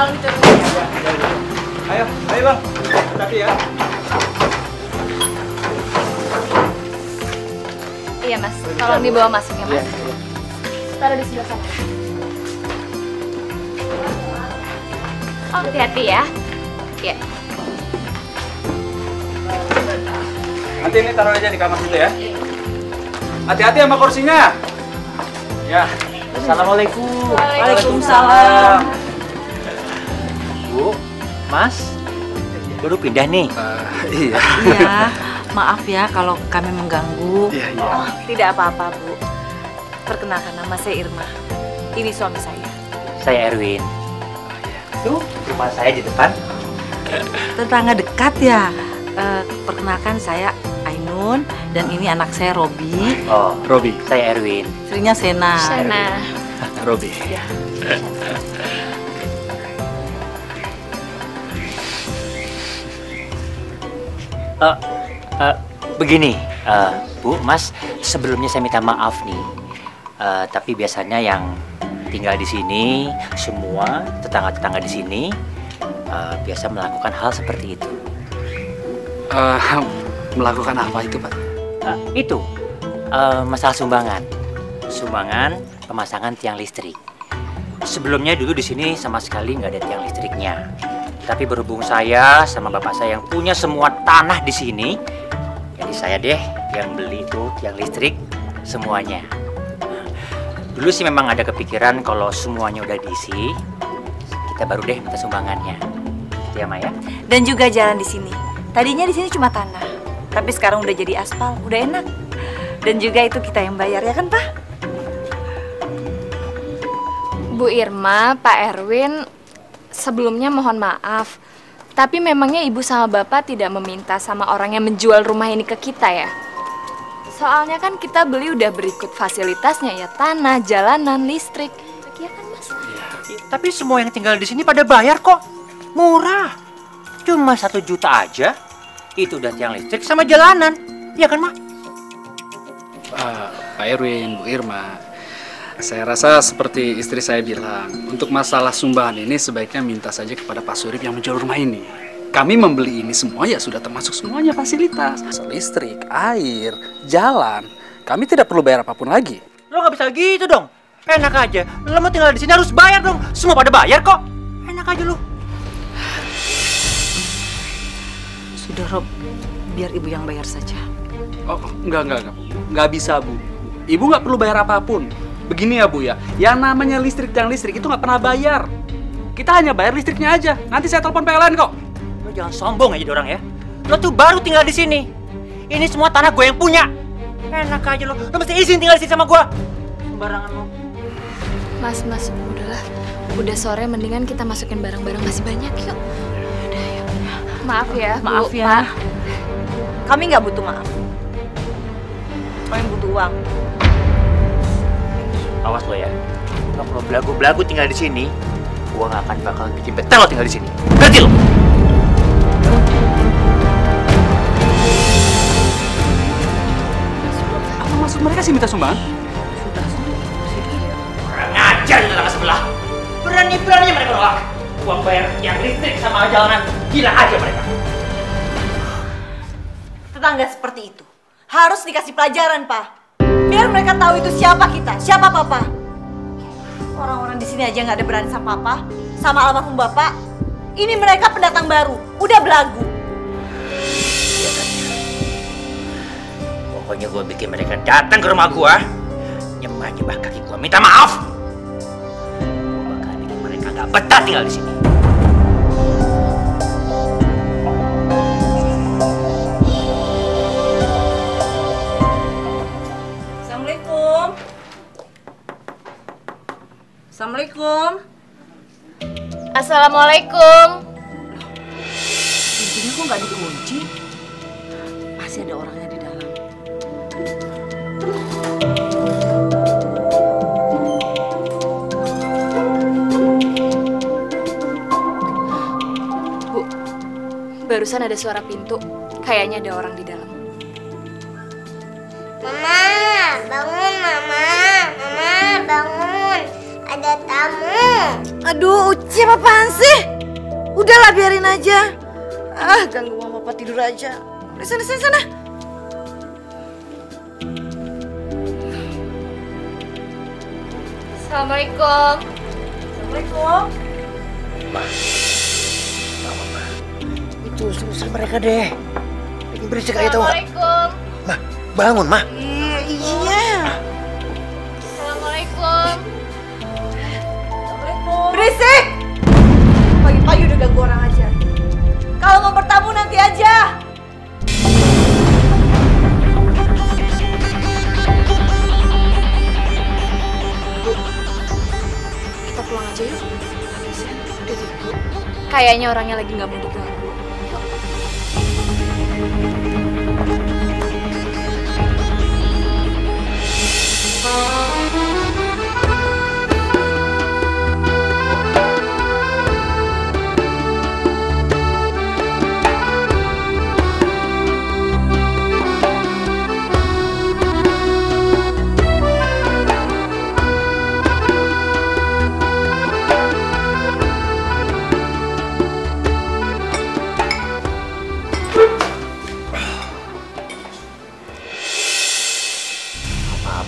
tolong turun. Ayo bang, hati ya. Iya mas, tolong dibawa masuk ya mas. Taruh di sebelah sana. Oh, hati-hati ya. Iya. Nanti ini taruh aja di kamar dulu ya. Hati-hati sama kursinya. Ya. Assalamualaikum. Waalaikumsalam. Bu, Mas, baru pindah nih. Iya. Iya, maaf ya kalau kami mengganggu. Iya. Oh, tidak apa-apa, Bu. Perkenalkan, nama saya Irma. Ini suami saya. Saya Erwin. Tuh, rumah saya di depan. Tetangga dekat ya. Perkenalkan, saya Ainun dan ini anak saya Robi. Oh, Robi. saya Erwin. Istrinya Sena. Sana. Robi. Begini, Bu, Mas, sebelumnya saya minta maaf nih. Tapi biasanya yang tinggal di sini, semua tetangga-tetangga di sini biasa melakukan hal seperti itu. Melakukan apa itu, Pak? Itu masalah sumbangan pemasangan tiang listrik. Sebelumnya dulu di sini sama sekali nggak ada tiang listriknya. Tapi berhubung saya sama bapak saya yang punya semua tanah di sini, jadi saya deh yang beli tuh tiang listrik semuanya. Dulu sih memang ada kepikiran kalau semuanya udah diisi, kita baru deh minta sumbangannya. Gitu ya, Maya? Dan juga jalan di sini. Tadinya di sini cuma tanah, tapi sekarang udah jadi aspal, udah enak. Dan juga itu kita yang bayar, ya kan, Pak? Bu Irma, Pak Erwin, sebelumnya mohon maaf. Tapi memangnya ibu sama bapak tidak meminta sama orang yang menjual rumah ini ke kita ya? Soalnya kan kita beli udah berikut fasilitasnya ya, tanah, jalanan, listrik. Iya kan mas? Tapi semua yang tinggal di sini pada bayar kok. Murah. Cuma 1 juta aja. Itu udah tiang listrik sama jalanan. Iya kan, Mak? Pak Erwin, Bu Irma, saya rasa seperti istri saya bilang, untuk masalah sumbangan ini sebaiknya minta saja kepada Pak Surip yang menjual rumah ini. Kami membeli ini semua ya sudah termasuk semuanya fasilitas. Listrik, air, jalan. Kami tidak perlu bayar apapun lagi. Lo nggak bisa gitu dong. Enak aja. Lo mau tinggal di sini harus bayar dong. Semua pada bayar kok. Enak aja lo. Sudah, Rob. Biar ibu yang bayar saja. Oh, enggak. Nggak bisa, Bu. Ibu nggak perlu bayar apapun. Begini ya, Bu ya. Yang namanya listrik dan listrik itu nggak pernah bayar. Kita hanya bayar listriknya aja. Nanti saya telepon PLN kok. Lo jangan sombong aja orang ya. Lo tuh baru tinggal di sini. Ini semua tanah gue yang punya. Enak aja lo. Lo mesti izin tinggal di sini sama gue. Sembarangan lo. Mas, udahlah. Udah sore, mendingan kita masukin barang-barang masih banyak yuk. Udah, yuk. Maaf ya, Maaf Bu, ya. Pak. Kami nggak butuh maaf. Kami butuh uang. Awas lo ya. Lo kalau belagu-belagu tinggal di sini, gue gak akan bakal bikin betah lo tinggal di sini. Ngerti lo? Apa maksud mereka sih minta sumbangan? Kurang ajar di tetangga sebelah. Berani-beraninya mereka nolak. Uang bayar yang listrik sama jalanan. Gila aja mereka. Tetangga seperti itu harus dikasih pelajaran, Pak. Biar mereka tahu itu siapa kita, siapa Papa. Orang-orang di sini aja nggak ada berani sama Papa, sama almarhum Bapak. Ini mereka pendatang baru, udah belagu. Iya kan? Pokoknya gue bikin mereka datang ke rumah gue, nyembah kaki gue, minta maaf. Gue bakal bikin mereka gak betah tinggal di sini. Assalamualaikum. Assalamualaikum. Pintunya kok nggak dikunci? Masih ada orangnya di dalam. Bu, barusan ada suara pintu. Kayaknya ada orang di dalam. Mama, bangun Mama. Mama, bangun. ada tamu. Aduh, Uci apaan sih? Udahlah biarin aja. Ganggu mama papa tidur aja. Udah sana. Assalamualaikum. Assalamualaikum. Itu usir mereka deh. Bikin berisik aja tau gak? Assalamualaikum. Mah, bangun mah. Iya. Assalamualaikum. Berisik! Pagi-pagi udah ganggu orang aja. Kalau mau bertamu nanti aja. Kita pulang aja yuk. Udah gitu. Kayaknya orangnya lagi nggak mau diganggu.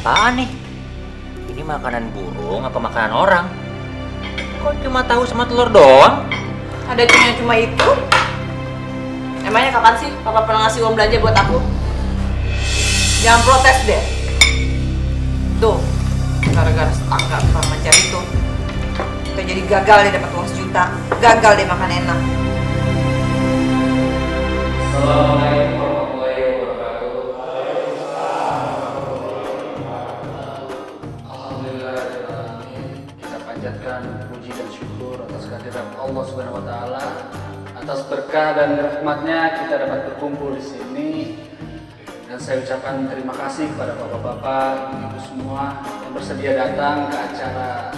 Apaan nih? Ini makanan burung apa makanan orang? Kok cuma tahu sama telur doang? Ada cuma itu? Emangnya kapan sih papa pernah ngasih uang belanja buat aku? Jangan protes deh. Tuh, gara-gara tetangga tukang mencari itu, kita jadi gagal deh dapat uang 1 juta. Gagal deh makan enak. Assalamualaikum warahmatullahi wabarakatuh. Alhamdulillah, kita panjatkan puji dan syukur atas kehadiran Allah Subhanahu wa taala. Atas berkah dan rahmatnya kita dapat berkumpul di sini. Dan saya ucapkan terima kasih kepada bapak-bapak, ibu semua yang bersedia datang ke acara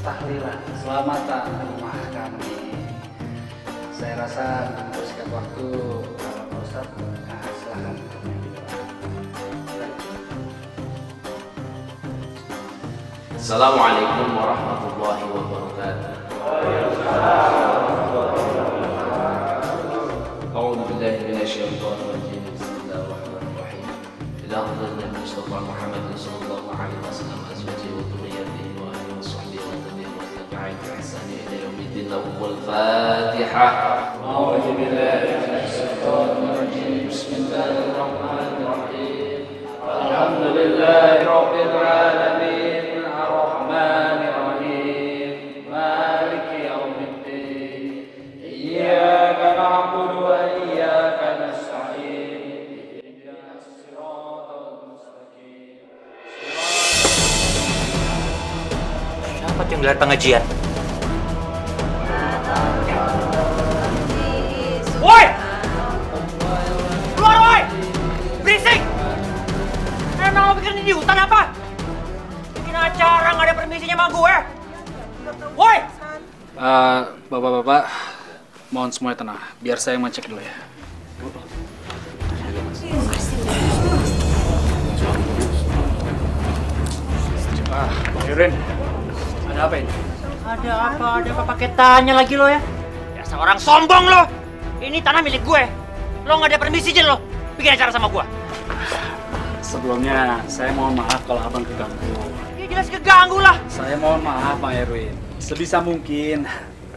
tahlilan selamatan rumah kami. Saya rasa untuk mempersingkat waktu, Pak Ustadz, silakan. Assalamualaikum warahmatullahi wabarakatuh. أعوذ بالله من الشيطان الرجيم. بسم الله الرحمن الرحيم. إلى حضرة النبي المصطفى محمد صلى الله عليه وسلم أزواجه وذريته وآله وصحبه وتابعين وتابعين بإحسان إلى يوم الدين. والفاتحة. أعوذ بالله من الشيطان الرجيم. بسم الله الرحمن الرحيم. الحمد لله رب العالمين الرحمن الرحيم مالك يوم الدين إياك نعبد وإياك نستعين اهدنا الصراط المستقيم. Siapa yang gelar pengajian? Woi! Keluar woi! Berisik! Emang lo bikin ini di hutan apa? Bikin acara nggak ada permisinya sama gue? Woi! Bapak-bapak, mohon semuanya tenang. Biar saya yang ngecek dulu ya. Bang Yurin, ada apa ini? Ada apa pakai tanya lagi lo ya? Dasar orang sombong lo! Ini tanah milik gue. Lo nggak ada permisi aja lo bikin acara sama gue. Sebelumnya, saya mohon maaf kalau abang keganggu. Ya jelas keganggu lah. Saya mohon maaf, Pak Erwin. Sebisa mungkin,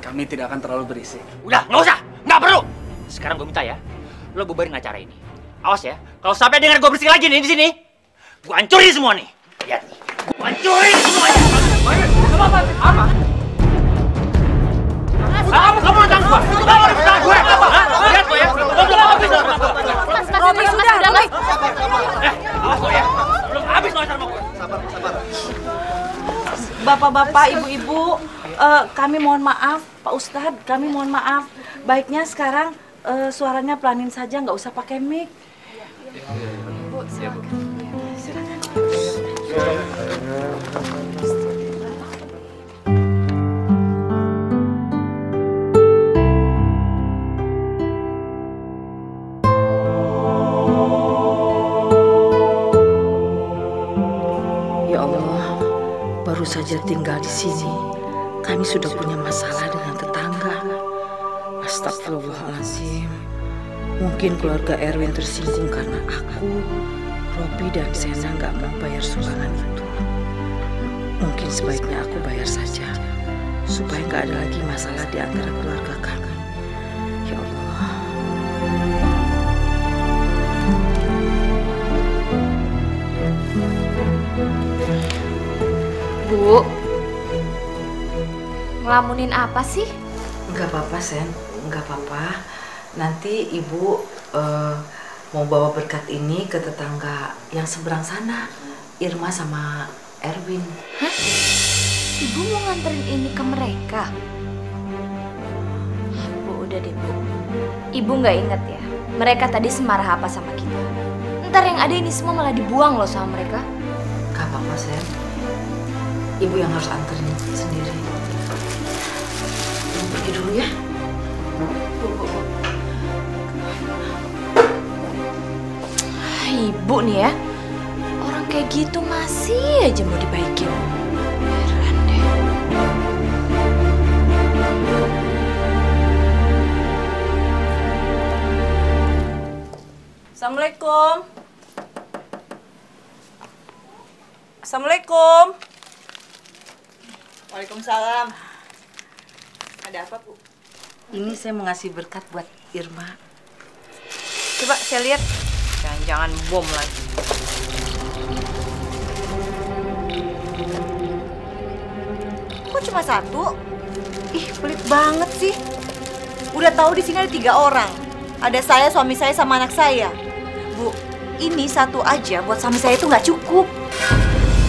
kami tidak akan terlalu berisik. Udah, nggak usah, nggak perlu. Sekarang gue minta ya, lo bubarin acara ini. Awas ya, kalau sampai dengar gue berisik lagi nih di sini, gue hancurin semua nih. Lihat nih, gue hancurin semuanya. Apa? Kamu nantang gue? Kamu nantang gue? Lihat gue ya, lo belum habis lo. Mas, sudah, Mas. Awas lo ya, belum habis lo acara sama gue. Bapak-bapak, ibu-ibu, kami mohon maaf, Pak Ustadz, kami mohon maaf. Baiknya sekarang suaranya pelanin saja, nggak usah pakai mic. Bu, silakan. Ya Allah, baru saja tinggal di sini, kami sudah punya masalah dengan tetangga. Astagfirullahaladzim. Mungkin keluarga Erwin tersinggung karena aku, Robi dan Sena nggak mau bayar sumbangan itu. Mungkin sebaiknya aku bayar saja, supaya nggak ada lagi masalah di antara keluarga kami. Ya Allah. Bu, ngelamunin apa sih? Nggak apa-apa, Sen. Nggak apa-apa. Nanti Ibu mau bawa berkat ini ke tetangga yang seberang sana, Irma sama Erwin. Hah? Ibu mau nganterin ini ke mereka? Bu, udah deh, Bu. Ibu nggak inget ya, mereka tadi semarah apa sama kita. Ntar yang ada ini semua malah dibuang loh sama mereka. Gak apa-apa, Sen. Ibu yang harus anterin sendiri. Ibu pergi dulu ya. Bu. Ibu nih ya, orang kayak gitu masih aja mau dibaikin. Heran deh. Assalamualaikum. Assalamualaikum. Waalaikumsalam. Ada apa, Bu? Ini saya mau ngasih berkat buat Irma. Coba saya lihat. Jangan-jangan bom lagi. Kok cuma satu? Ih, pelit banget sih. Udah tahu di sini ada 3 orang. Ada saya, suami saya, sama anak saya. Bu, ini satu aja buat suami saya itu nggak cukup.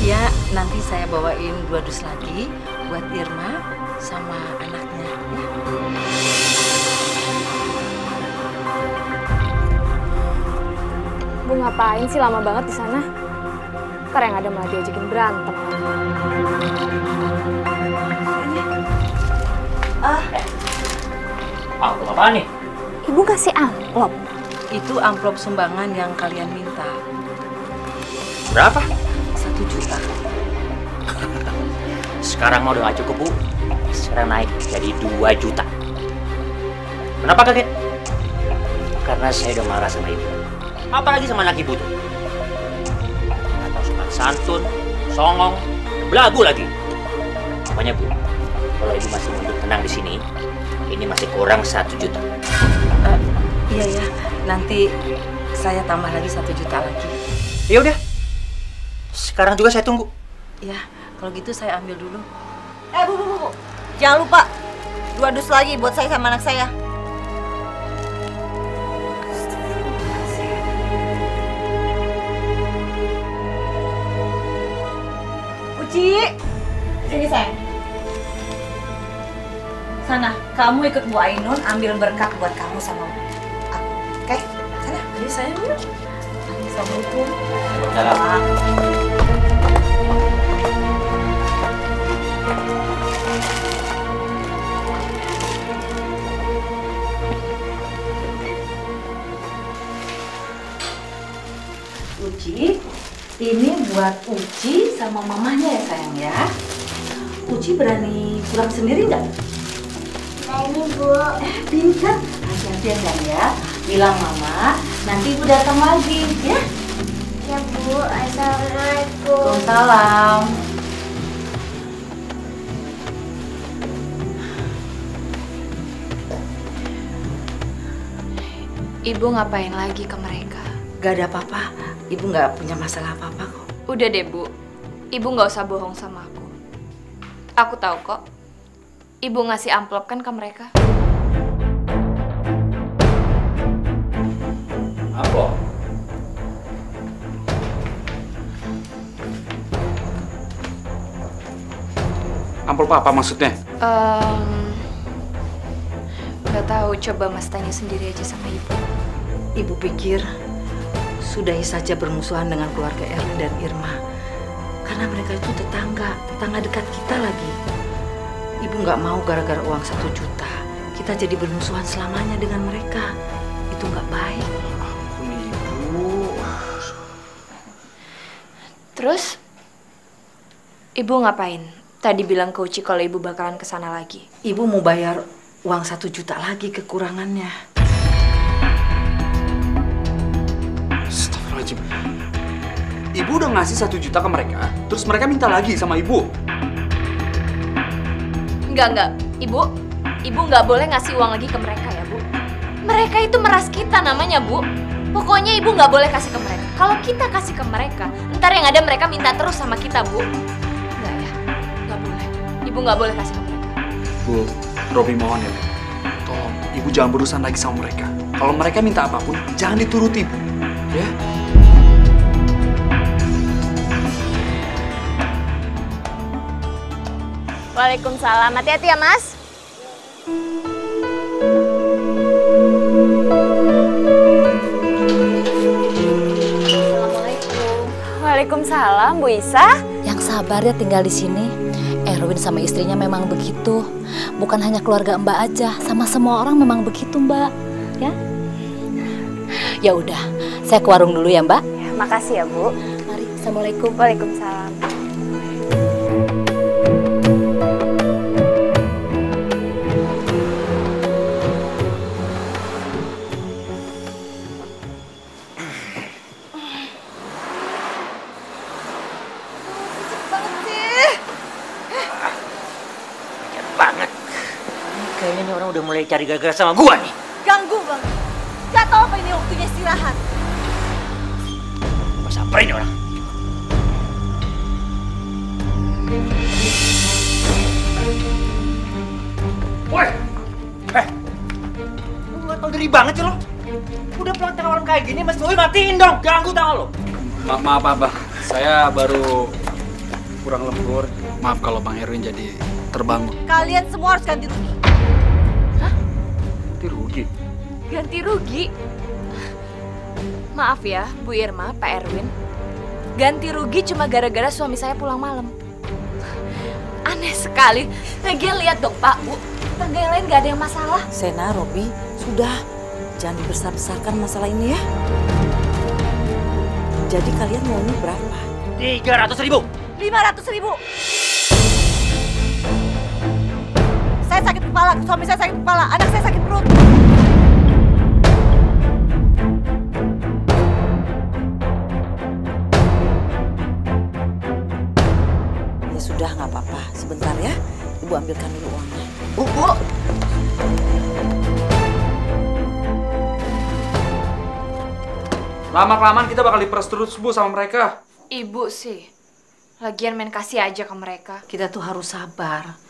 Ya, nanti saya bawain 2 dus lagi buat Irma sama anaknya. Ya. Bu ngapain sih lama banget di sana? Ntar yang ada malah diajakin berantem. Amplop apaan nih? Ibu kasih amplop. Itu amplop sumbangan yang kalian minta. Berapa? 1 juta. Sekarang mau udah gak cukup, Bu. Sekarang naik jadi 2 juta. Kenapa kaget? Karena saya udah marah sama ibu. Apalagi sama anak ibu tuh. Atau sopan santun, songong, belagu lagi. Pokoknya Bu, kalau ibu masih mau tenang di sini, ini masih kurang 1 juta. Iya ya, nanti saya tambah lagi 1 juta lagi. Ya udah. Sekarang juga saya tunggu. Ya, kalau gitu saya ambil dulu. Bu. Jangan lupa 2 dus lagi buat saya sama anak saya. Uci, sini sayang. Sana, kamu ikut Bu Ainun ambil berkat buat kamu sama aku. Oke? Sana. Ini saya yuk. Assalamualaikum. Salam. Uci, ini buat Uci sama mamanya ya sayang ya. Uci berani pulang sendiri nggak? Berani, Bu. Pintar. Hati-hati ya sayang ya. Bilang mama, nanti ibu datang lagi ya. Ya, Bu. Assalamualaikum. Waalaikumsalam. Ibu ngapain lagi ke mereka? Gak ada apa-apa. Ibu nggak punya masalah apa-apa kok. Udah deh, Bu. Ibu nggak usah bohong sama aku. Aku tahu kok. Ibu ngasih amplop kan ke mereka. Amplop? Amplop apa maksudnya? Nggak tahu. Coba Mas tanya sendiri aja sama Ibu. Ibu pikir sudahi saja bermusuhan dengan keluarga Erwin dan Irma. Karena mereka itu tetangga dekat kita lagi. Ibu nggak mau gara-gara uang 1 juta kita jadi bermusuhan selamanya dengan mereka. Itu nggak baik. Ampun Ibu. Terus Ibu ngapain? Tadi bilang ke Uci kalau ibu bakalan kesana lagi. Ibu mau bayar uang 1 juta lagi kekurangannya. Astagfirullahaladzim. Ibu udah ngasih 1 juta ke mereka, terus mereka minta lagi sama ibu. Enggak. Ibu nggak boleh ngasih uang lagi ke mereka ya, Bu. Mereka itu meras kita namanya, Bu. Pokoknya ibu nggak boleh kasih ke mereka. Kalau kita kasih ke mereka, ntar yang ada mereka minta terus sama kita, Bu. Enggak ya, nggak boleh. Ibu nggak boleh kasih ke mereka. Bu, Robi mohon ya, Bu. Tolong, ibu jangan berurusan lagi sama mereka. Kalau mereka minta apapun, jangan dituruti, Bu. Ya? Waalaikumsalam. Hati-hati ya, Mas. Assalamualaikum. Waalaikumsalam, Bu Isa. Yang sabar ya tinggal di sini. Erwin sama istrinya memang begitu. Bukan hanya keluarga Mbak aja, sama semua orang memang begitu, Mbak. Ya? Ya udah, saya ke warung dulu ya, Mbak. Makasih ya, Bu. Mari, Assalamualaikum. Waalaikumsalam. Kayaknya nih orang udah mulai cari gara-gara sama gua nih. Ganggu banget. Gak tau apa ini waktunya istirahat. Gua samperin orang. Woi! Lu gak tau diri banget sih lo? Udah pulang tengah malam kayak gini, Mas Boy matiin dong. Ganggu tau lo. Maaf, Abah. Saya baru kurang lembur. Maaf kalau Bang Erwin jadi terbangun. Kalian semua harus ganti rugi. Ganti rugi? Ganti rugi? Maaf ya, Bu Irma, Pak Erwin. Ganti rugi cuma gara-gara suami saya pulang malam. Aneh sekali. Lagian lihat dong, Pak, Bu. Tetangga yang lain gak ada yang masalah. Sena, Robi, sudah. Jangan dibesar-besarkan masalah ini ya. Jadi kalian maunya berapa? 300.000. 500.000. Saya sakit kepala, suami saya sakit kepala, anak saya sakit perut. Ya sudah, nggak apa-apa. Sebentar ya, Ibu ambilkan dulu uangnya. Bu. Lama-kelamaan kita bakal diperas terus, Bu, sama mereka. Ibu sih. Lagian main kasih aja ke mereka. Kita tuh harus sabar.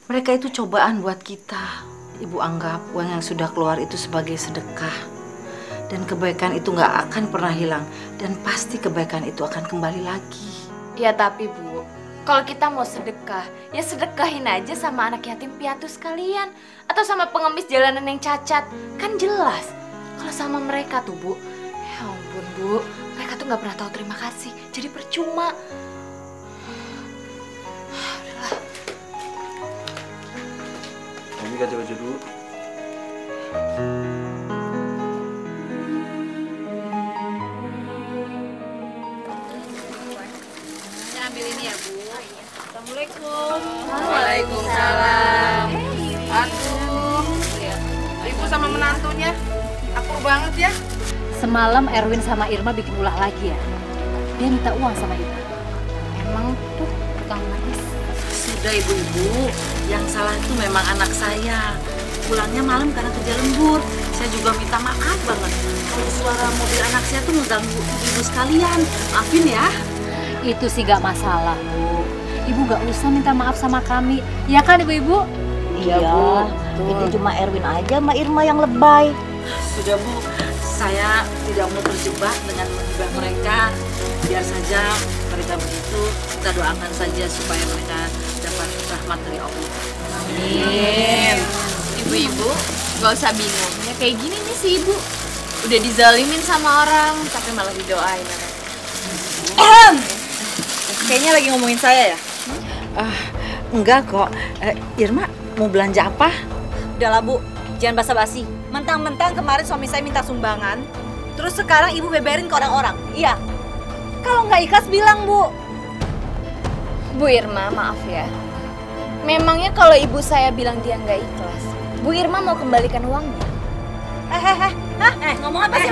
Mereka itu cobaan buat kita. Ibu anggap uang yang sudah keluar itu sebagai sedekah. Dan kebaikan itu nggak akan pernah hilang. Dan pasti kebaikan itu akan kembali lagi. Ya tapi, Bu, kalau kita mau sedekah, ya sedekahin aja sama anak yatim piatu sekalian. Atau sama pengemis jalanan yang cacat. Kan jelas. Kalau sama mereka tuh, Bu, ya ampun, Bu, mereka tuh nggak pernah tahu terima kasih. Jadi percuma. Ini ganti baju dulu. Ambil ini ya, Bu. Assalamualaikum. Waalaikumsalam. Aduh, Ibu sama menantunya akur banget ya. Semalam Erwin sama Irma bikin ulah lagi ya. Dia minta uang sama Ibu. Emang tuh tukang manis. Sudah ibu-ibu, yang salah itu memang anak saya. Pulangnya malam karena kerja lembur. Saya juga minta maaf banget. Kalau suara mobil anak saya tuh mengganggu ibu sekalian. Maafin ya. Itu sih gak masalah, Bu. Ibu gak usah minta maaf sama kami. Ya kan, Ibu-ibu? Iya, Bu. Itu cuma Erwin aja sama Irma yang lebay. Sudah, Bu. Saya tidak mau terjebak dengan menghibah mereka. Biar saja mereka begitu. Kita doakan saja supaya mereka dapat rahmat dari Allah. Amin. Ibu-ibu, gak usah bingung. Ya kayak gini nih si Ibu. Udah dizalimin sama orang, tapi malah didoain. Kayaknya lagi ngomongin saya ya? Enggak kok. Irma mau belanja apa? Udahlah, Bu, jangan basa-basi. Mentang-mentang kemarin suami saya minta sumbangan, terus sekarang Ibu beberin ke orang-orang. Iya. Kalau nggak ikhlas bilang, Bu. Bu Irma, maaf ya. Memangnya kalau ibu saya bilang dia nggak ikhlas, Bu Irma mau kembalikan uangnya? Ngomong apa sih?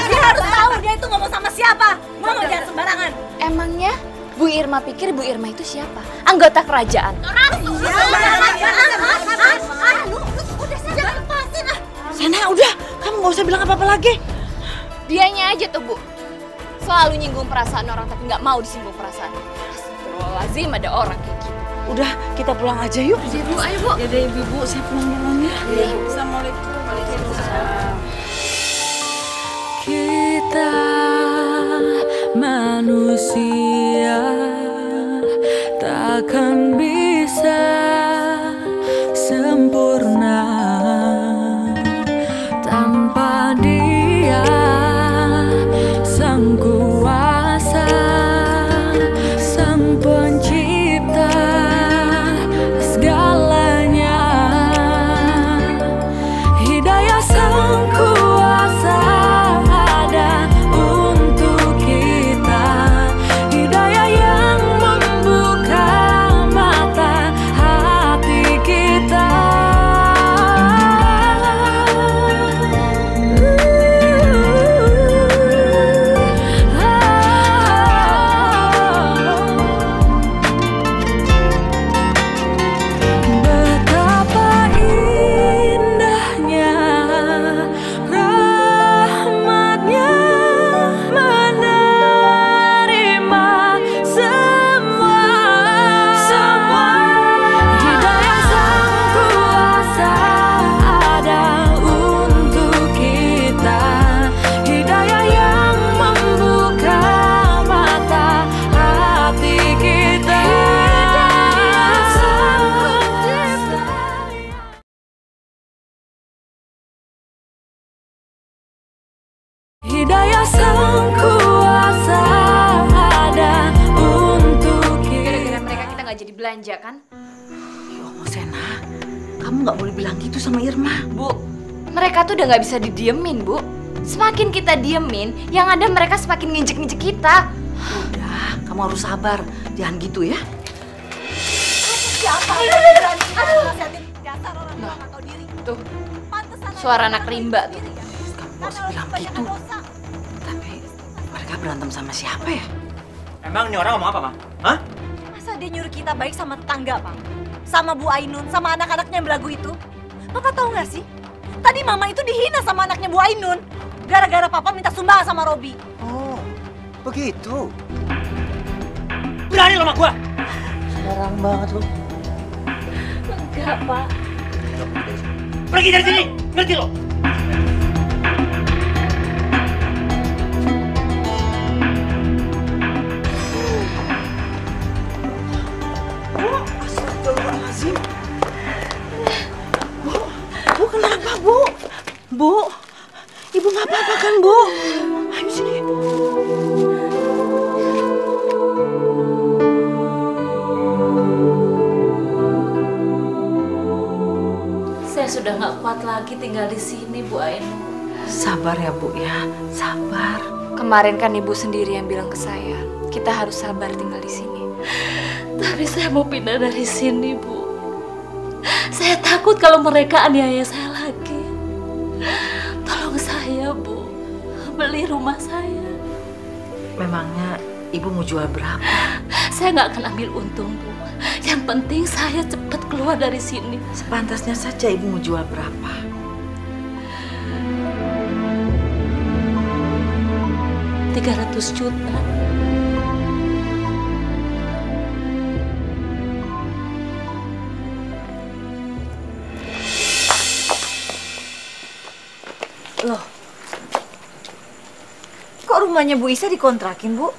Dia harus tahu dia itu ngomong sama siapa. Ngomong jangan sembarangan. Emangnya Bu Irma pikir Bu Irma itu siapa? Anggota kerajaan. Sena, udah, kamu nggak usah bilang apa-apa lagi. Dianya aja tuh, Bu. Selalu nyinggung perasaan orang tapi nggak mau disinggung perasaan. Astagfirullahaladzim, ada orang kayak gitu. Udah, kita pulang aja yuk. Ya, Bu, ayo, Bu. Ya deh, Ibu, saya pulang duluan ya. Assalamualaikum. Waalaikumsalam. Kita manusia takkan bisa sempurna tanpa Dia Sang Kuasa, Sang Pencipta segalanya. Hidayah Sang Kuasa ada untuk kita, hidayah yang membuka mata hati kita. Betapa indahnya rahmatnya menerima semua. Hidayah Sang Kuasa ada untuk kita, hidayah yang membuka mata hati kita. Hidayah Sang Kuasa ada untuk Gara-gara kita. mereka kita nggak jadi belanja kan? Yo, Sena, kamu nggak boleh bilang gitu sama Irma. Bu, mereka tuh udah nggak bisa didiemin, Bu. Semakin kita diemin, yang ada mereka semakin nginjek-nginjek kita. Udah, kamu harus sabar. Jangan gitu ya. Siapa yang berani nasihatin dasar orang tua nggak tahu diri? Tuh, Pantesan suara anak rimba tuh. Kamu nggak usah bilang gitu. Tapi mereka berantem sama siapa ya? Emang ini orang ngomong apa, Ma? Hah? Masa dia nyuruh kita baik sama tetangga, Pak? Sama Bu Ainun, sama anak-anaknya yang belagu itu? Papa tahu nggak sih? Tadi Mama itu dihina sama anaknya Bu Ainun. Gara-gara Papa minta sumbangan sama Robi. Oh, begitu. Berani lo sama gua? Sembarang banget lu. Enggak, Pak. Pergi dari sini, ngerti lo? Astagfirullahaladzim. Bu, kenapa, Bu? Bu, Ibu nggak apa-apa kan, Bu? Ayo sini. Saya sudah nggak kuat lagi tinggal di sini, Bu Ainun. Sabar ya, Bu ya. Sabar. Kemarin kan ibu sendiri yang bilang ke saya, kita harus sabar tinggal di sini. Tapi saya mau pindah dari sini, Bu. Saya takut kalau mereka aniaya saya lagi. Tolong saya, Bu. Beli rumah saya. Memangnya Ibu mau jual berapa? Saya nggak akan ambil untung, Bu. Yang penting saya cepat keluar dari sini. Sepantasnya saja Ibu mau jual berapa? 300 juta. Loh, kok rumahnya Bu Isa dikontrakin, Bu?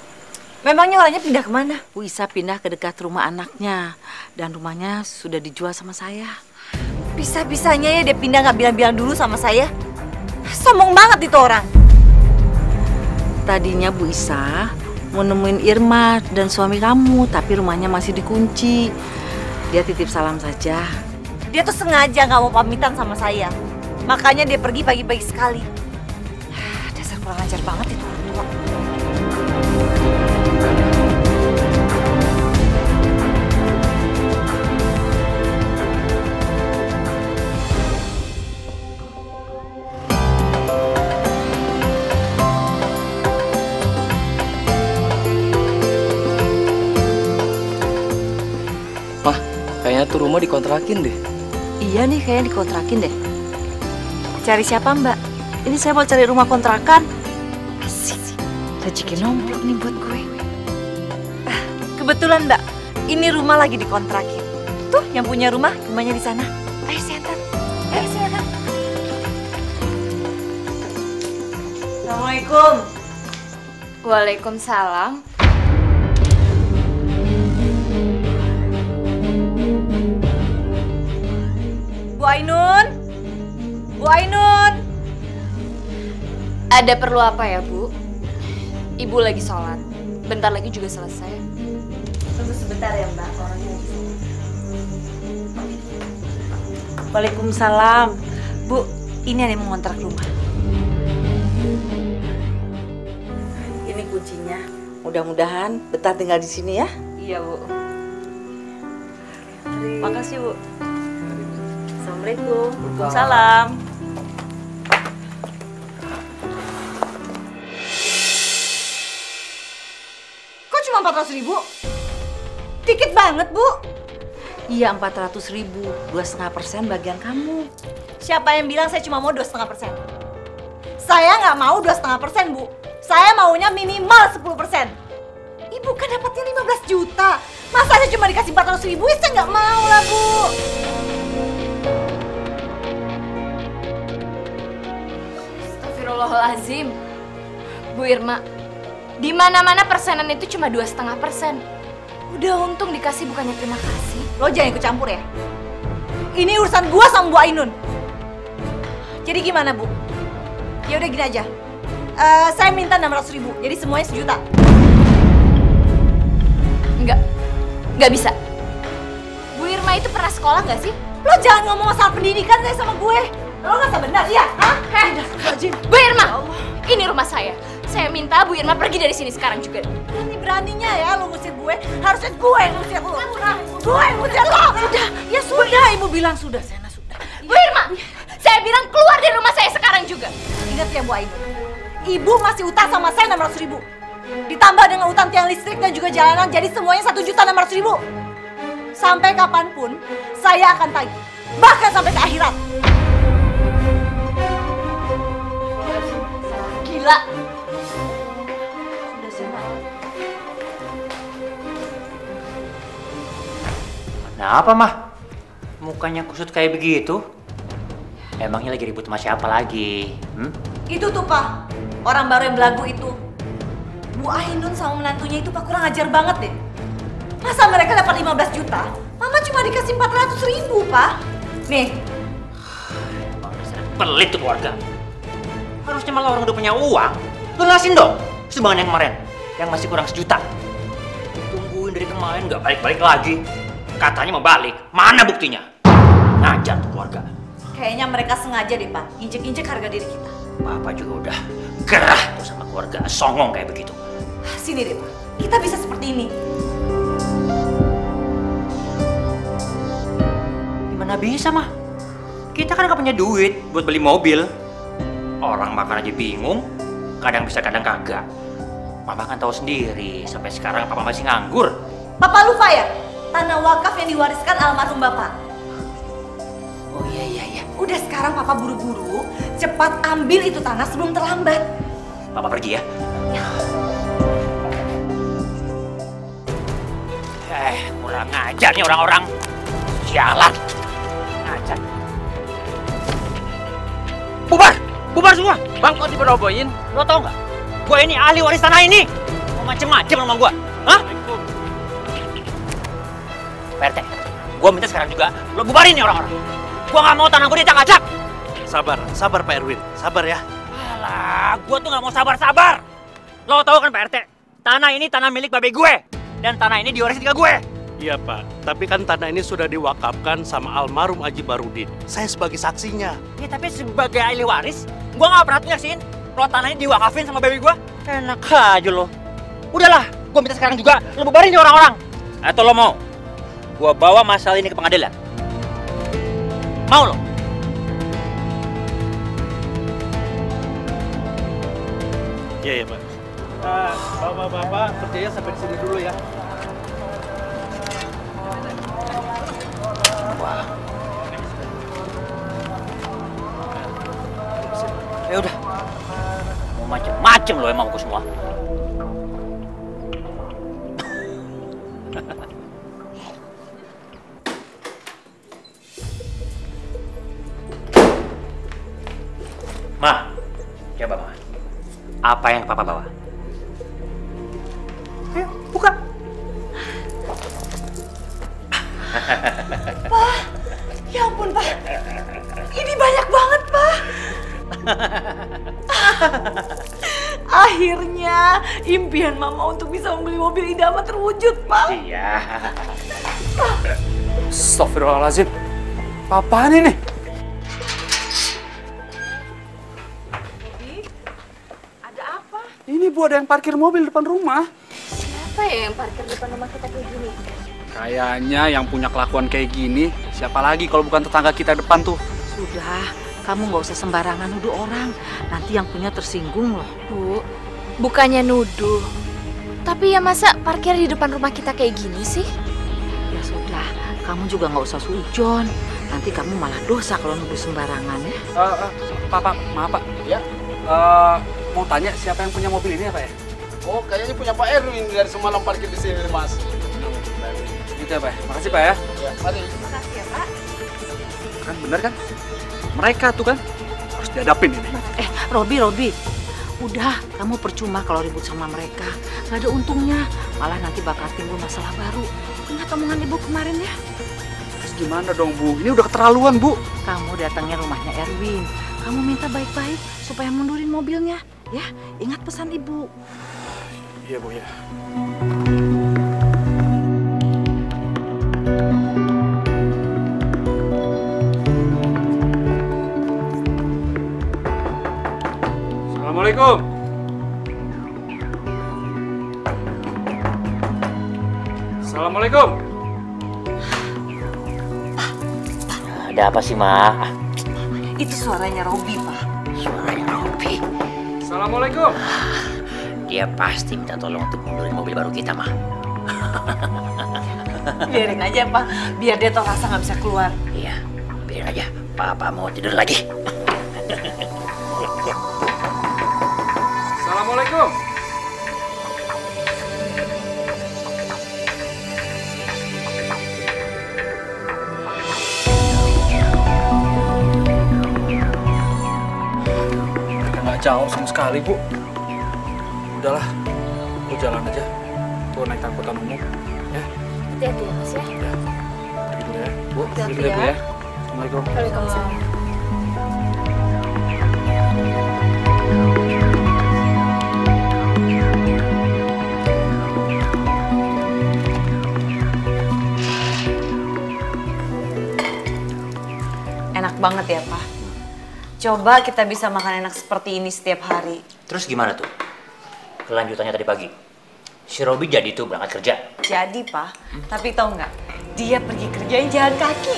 Memangnya orangnya pindah kemana? Bu Isa pindah ke dekat rumah anaknya. Dan rumahnya sudah dijual sama saya. Bisa-bisanya ya dia pindah nggak bilang-bilang dulu sama saya. Sombong banget itu orang. Tadinya Bu Isa mau nemuin Irma dan suami kamu, tapi rumahnya masih dikunci. Dia titip salam saja. Dia tuh sengaja nggak mau pamitan sama saya. Makanya dia pergi pagi-pagi sekali. Dasar kurang ajar banget itu orang tua. Kayaknya tuh rumah dikontrakin deh. Iya nih, kayaknya dikontrakin deh. Cari siapa Mbak? Ini saya mau cari rumah kontrakan. Asik, rezeki nomplok nih buat gue. Kebetulan Mbak, ini rumah lagi dikontrakin. Tuh yang punya rumahnya di sana. Ayo saya antar. Ayo saya antar. Assalamualaikum. Waalaikumsalam. Bu Ainun? Bu Ainun? Ada perlu apa ya, Bu? Ibu lagi sholat. Bentar lagi juga selesai. Tunggu sebentar ya Mbak, orangnya lagi sholat. Waalaikumsalam. Bu, ini ada yang mau ngontrak rumah. Ini kuncinya. Mudah-mudahan betah tinggal di sini ya. Iya Bu. Makasih Bu. Assalamualaikum. Waalaikumsalam. Kok cuma 400.000? Dikit banget Bu. Iya 400.000, 2,5% bagian kamu. Siapa yang bilang saya cuma mau 2,5%? Saya nggak mau 2,5% Bu. Saya maunya minimal 10%. Ibu kan dapatnya 15 juta. Masa saya cuma dikasih 400.000? Saya nggak mau lah Bu. Astagfirullahaladzim. Bu Irma, di mana-mana persenan itu cuma 2,5%. Udah untung dikasih bukannya terima kasih. Lo jangan ikut campur ya. Ini urusan gua sama Bu Ainun. Jadi gimana Bu? Ya udah gini aja. Saya minta 600.000. Jadi semuanya 1 juta. Nggak bisa. Bu Irma itu pernah sekolah nggak sih? Lo jangan ngomong masalah pendidikan saya sama gue. Lo nggak benar, iya? Hah? Bu Irma, ini rumah saya. Saya minta Bu Irma pergi dari sini sekarang juga. Berani-beraninya ya lo ngusir gue. Harusnya gue yang ngusir lo. Gue yang ngusir lo. Sudah, ya sudah. Ibu bilang sudah, Sena sudah. Bu Irma, saya bilang keluar dari rumah saya sekarang juga. Ingat ya Bu Ainun, Ibu masih utang sama saya 600.000. Ditambah dengan utang tiang listrik dan juga jalanan, jadi semuanya 1.600.000. Sampai kapanpun saya akan tagih, bahkan sampai ke akhirat. Gila. Sudah Sena. Kenapa mah? Mukanya kusut kayak begitu? Emangnya lagi ribut sama siapa lagi? Itu tuh Pak, orang baru yang belagu itu. Bu Ainun sama menantunya itu Pak kurang ajar banget deh. Masa mereka dapat 15 juta, Mama cuma dikasih 400.000 Pak. Nih. Pelit tuh keluarga. Harusnya malah orang udah punya uang. Lunasin dong sumbangan yang kemarin, yang masih kurang 1 juta. Tungguin dari kemarin nggak balik-balik lagi. Katanya mau balik, mana buktinya? Ngajar tuh keluarga. Kayaknya mereka sengaja deh Pak, injek-injek harga diri kita. Bapak juga udah gerah tuh sama keluarga songong kayak begitu. Sini deh Pak, kita bisa seperti ini. Gimana bisa mah? Kita kan nggak punya duit buat beli mobil. Orang makan aja bingung, kadang bisa kadang kagak. Mama kan tahu sendiri, sampai sekarang Papa masih nganggur. Papa lupa ya? Tanah wakaf yang diwariskan almarhum Bapak. Oh iya. Udah sekarang Papa buru-buru, cepat ambil itu tanah sebelum terlambat. Papa pergi ya. Kurang ngajar nih orang-orang. Sialan. Ngajar. Bubar semua. Bang, kok diberobohin? Lo tau nggak? Gue ini ahli waris tanah ini. Mau macem-macem sama gue. Hah? Pak RT, gue minta sekarang juga lo bubarin nih orang-orang. Gue nggak mau tanah gue dicak-acak. Sabar Pak Erwin, sabar ya. Alah, gue tuh nggak mau sabar-sabar. Lo tau kan Pak RT, tanah ini tanah milik babe gue. Dan tanah ini diwarisin ke gue. Iya Pak, tapi kan tanah ini sudah diwakafkan sama almarhum Haji Barudin. Saya sebagai saksinya. Ya tapi sebagai ahli waris, gue nggak pernah tuh yakin kalau tanah ini diwakafin sama baby gue. Enak aja lo. Udahlah, gue minta sekarang juga lo bubarin nih orang-orang. Atau lo mau gue bawa masalah ini ke pengadilan? Mau lo? Iya Pak. Bapak-bapak kerjanya sampai di sini dulu ya. Ya udah. Mau macem-macem lo emang aku semua. Ma, coba Ma. Apa yang Papa bawa? Ayo, buka. Pak, ya ampun Pak. Ini banyak banget Pak. Akhirnya impian Mama untuk bisa membeli mobil idaman terwujud Pak. Iya. Astagfirullahaladzim. Apaan ini? Ada apa? Ini Bu, ada yang parkir mobil depan rumah. Siapa ya yang parkir depan rumah kita kayak gini? Kayaknya yang punya kelakuan kayak gini, siapa lagi kalau bukan tetangga kita depan tuh. Sudah, kamu nggak usah sembarangan nuduh orang. Nanti yang punya tersinggung loh. Bu, bukannya nuduh. Tapi ya masa parkir di depan rumah kita kayak gini sih? Ya sudah, kamu juga nggak usah sujon. Nanti kamu malah dosa kalau nuduh sembarangan ya. Pak, maaf Pak. Ya. Mau tanya siapa yang punya mobil ini apa ya? Oh, kayaknya punya Pak Erwin dari semalam parkir di sini, Mas. Gitu ya Pak. Makasih Pak ya. Ya, mari. Makasih ya Pak. Kan bener kan? Mereka tuh kan harus dihadapin ini. Robi, udah kamu percuma kalau ribut sama mereka. Gak ada untungnya, malah nanti bakal timbul masalah baru. Ingat omongan ibu kemarin ya. Terus gimana dong Bu? Ini udah keterlaluan Bu. Kamu datangnya rumahnya Erwin. Kamu minta baik-baik supaya mundurin mobilnya. Ya, ingat pesan ibu. Iya Bu ya. Assalamualaikum. Assalamualaikum. Ada apa sih, Ma? Itu suaranya Robi, Pak. Suaranya Robi. Assalamualaikum. Dia pasti minta tolong untuk mundurin mobil baru kita, Ma. Biarin aja, Pak. Biar dia tau rasa nggak bisa keluar. Iya, biarin aja. Papa mau tidur lagi. Assalamualaikum. Nggak jauh sama sekali, Bu. Udahlah, aku jalan aja. Aku naik angkutan umum, ya. Hati-hati ya Mas ya. Ya. Pergi dulu ya, Bu. Hati-hati Pergi dulu ya. ya. Assalamualaikum. Waalaikumsalam. Enak banget ya, Pak. Coba kita bisa makan enak seperti ini setiap hari. Terus gimana tuh? Kelanjutannya tadi pagi. Si Robi jadi tuh berangkat kerja. Jadi, Pak. Tapi tahu nggak? Dia pergi kerjain jalan kaki.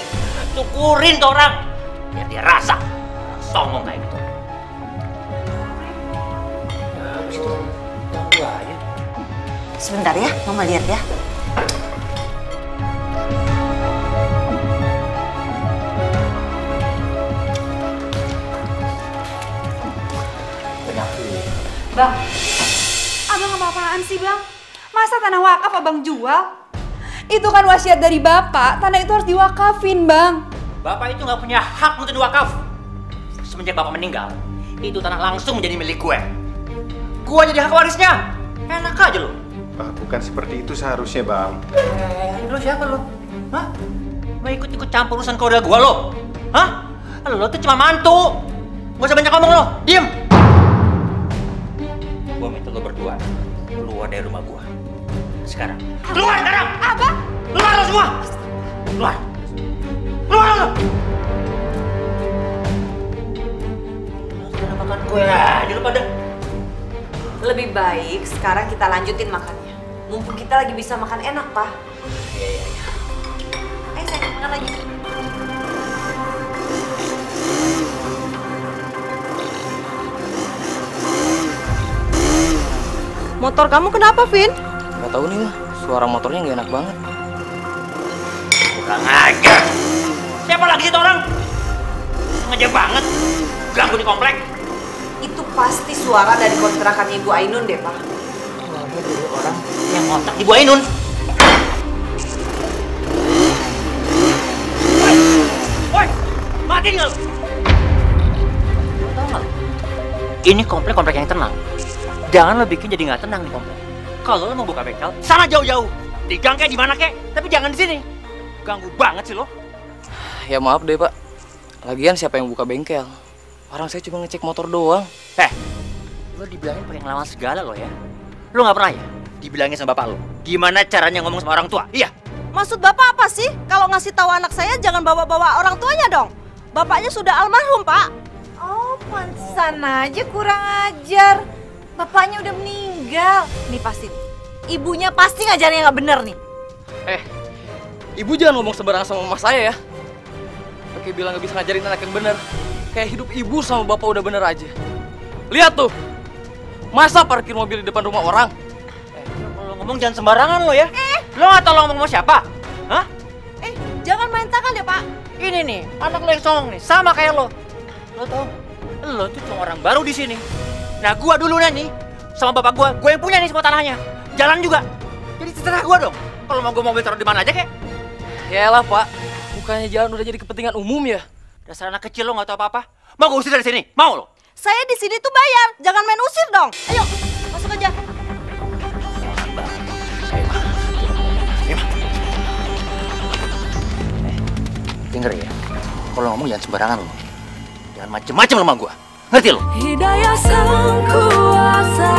Syukurin tuh orang. Biar dia rasa. Songong kayak gitu. Nah, habis itu ganggu aja. Sebentar ya, Mama lihat ya. Bang, abang apa-apaan sih bang? Masa tanah wakaf abang jual? Itu kan wasiat dari bapak, tanah itu harus diwakafin bang. Bapak itu nggak punya hak untuk diwakaf. Semenjak bapak meninggal, itu tanah langsung menjadi milik gue. Gue jadi hak warisnya. Enak aja lo. Bukan seperti itu seharusnya bang. Lo siapa lo? Hah? Mau ikut-ikut campur urusan keluarga gue lo? Hah? Lo tuh cuma mantu. Gak usah banyak ngomong lo. Diem. Gue minta lo berdua keluar dari rumah gue. Sekarang. Keluar sekarang! Abang! Keluar lo semua! Keluar! Keluar lo! Sekarang makan gue aja lo pada. Lebih baik sekarang kita lanjutin makannya. Mumpung kita lagi bisa makan enak, Pak. Iya. Ayo sayang, makan lagi. Motor kamu kenapa, Vin? Gak tahu nih lah, suara motornya nggak enak banget. Kurang ajar. Siapa lagi sih itu orang? Sengaja banget. Ganggu di komplek. Itu pasti suara dari kontrakan Ibu Ainun deh, Pak. Suara dari orang yang ngontrak Ibu Ainun. Woi, mati nggak lu? Lu tau nggak? Ini komplek yang tenang. Jangan lo bikin jadi nggak tenang nih komplek. Kalau lo mau buka bengkel, sana jauh-jauh. Di gang kayak di mana kek, tapi jangan di sini. Ganggu banget sih lo. Ya maaf deh Pak. Lagian siapa yang buka bengkel? Orang saya cuma ngecek motor doang. Lo dibilangin pakai ngelawan segala lo ya. Lo nggak pernah ya dibilangin sama bapak lo gimana caranya ngomong sama orang tua? Iya. Maksud Bapak apa sih? Kalau ngasih tahu anak saya jangan bawa-bawa orang tuanya dong. Bapaknya sudah almarhum, Pak. Oh, pantesan aja kurang ajar. Bapaknya udah meninggal. Nih pasti. Ibunya pasti ngajarin yang nggak bener nih. Ibu jangan ngomong sembarangan sama mama saya ya. Pakai bilang nggak bisa ngajarin anak yang bener. Kayak hidup ibu sama bapak udah bener aja. Lihat tuh. Masa parkir mobil di depan rumah orang? Kalau ngomong jangan sembarangan lo ya. Lo nggak tahu lo ngomong sama siapa? Hah? Jangan main tangan ya, Pak. Ini nih, anak lo yang songong nih, sama kayak lo. Lo tau, lo tuh cuma orang baru di sini. Nah, gua dulu nih sama bapak gua yang punya nih semua tanahnya. Jalan juga. Jadi terserah gua dong. Kalau mau gua mobil taruh di mana aja kek. Yaelah Pak, bukannya jalan udah jadi kepentingan umum ya? Dasar anak kecil lo nggak tahu apa-apa. Mau gua usir dari sini? Mau lo? Saya di sini tuh bayar, jangan main usir dong. Ayo, masuk aja. Denger ya, kalau ngomong jangan sembarangan lo. Jangan macem-macem sama gua. Ngerti lo? Hidayah Sang Kuasa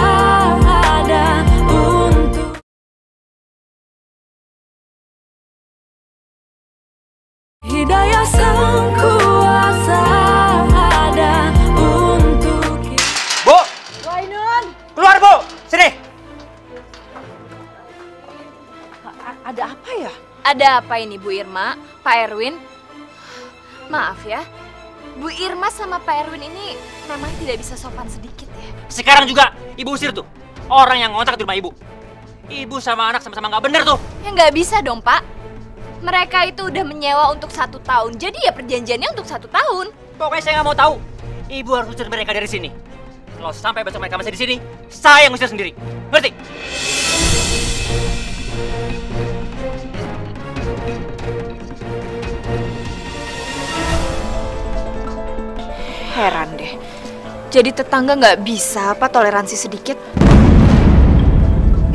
ada untuk Hidayah Sang Kuasa ada untuk Bu! Bu Ainun. Keluar, Bu! Sini! Ada apa ya? Ada apa ini Bu Irma, Pak Erwin? Maaf ya, Bu Irma sama Pak Erwin ini memang tidak bisa sopan sedikit ya. Sekarang juga ibu usir tuh orang yang ngontrak di rumah ibu. Ibu sama anak sama-sama nggak bener tuh. Ya nggak bisa dong Pak. Mereka itu udah menyewa untuk 1 tahun, jadi ya perjanjiannya untuk 1 tahun. Pokoknya saya nggak mau tahu. Ibu harus usir mereka dari sini. Kalau sampai besok mereka masih di sini, saya yang usir sendiri. Ngerti? Heran deh. Jadi tetangga nggak bisa apa toleransi sedikit?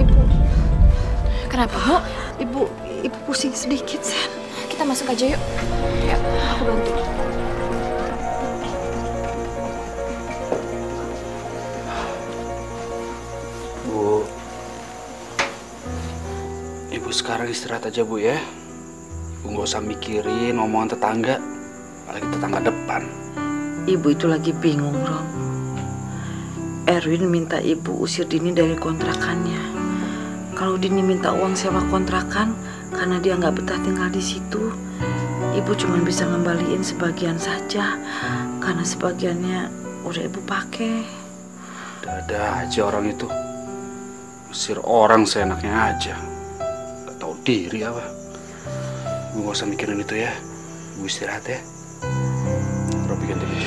Ibu. Kenapa Bu? Ibu pusing sedikit, Sen. Kita masuk aja yuk. Ya, aku bantu. Bu, Ibu sekarang istirahat aja Bu ya. Ibu nggak usah mikirin omongan tetangga, apalagi tetangga depan. Ibu itu lagi bingung, Rom. Erwin minta ibu usir Dini dari kontrakannya. Kalau Dini minta uang sewa kontrakan karena dia nggak betah tinggal di situ, ibu cuma bisa ngembaliin sebagian saja karena sebagiannya udah ibu pakai. Ada aja orang itu, usir orang seenaknya aja, nggak tahu diri apa. Ibu nggak usah mikirin itu ya. Ibu istirahat ya. Robi ganti baju.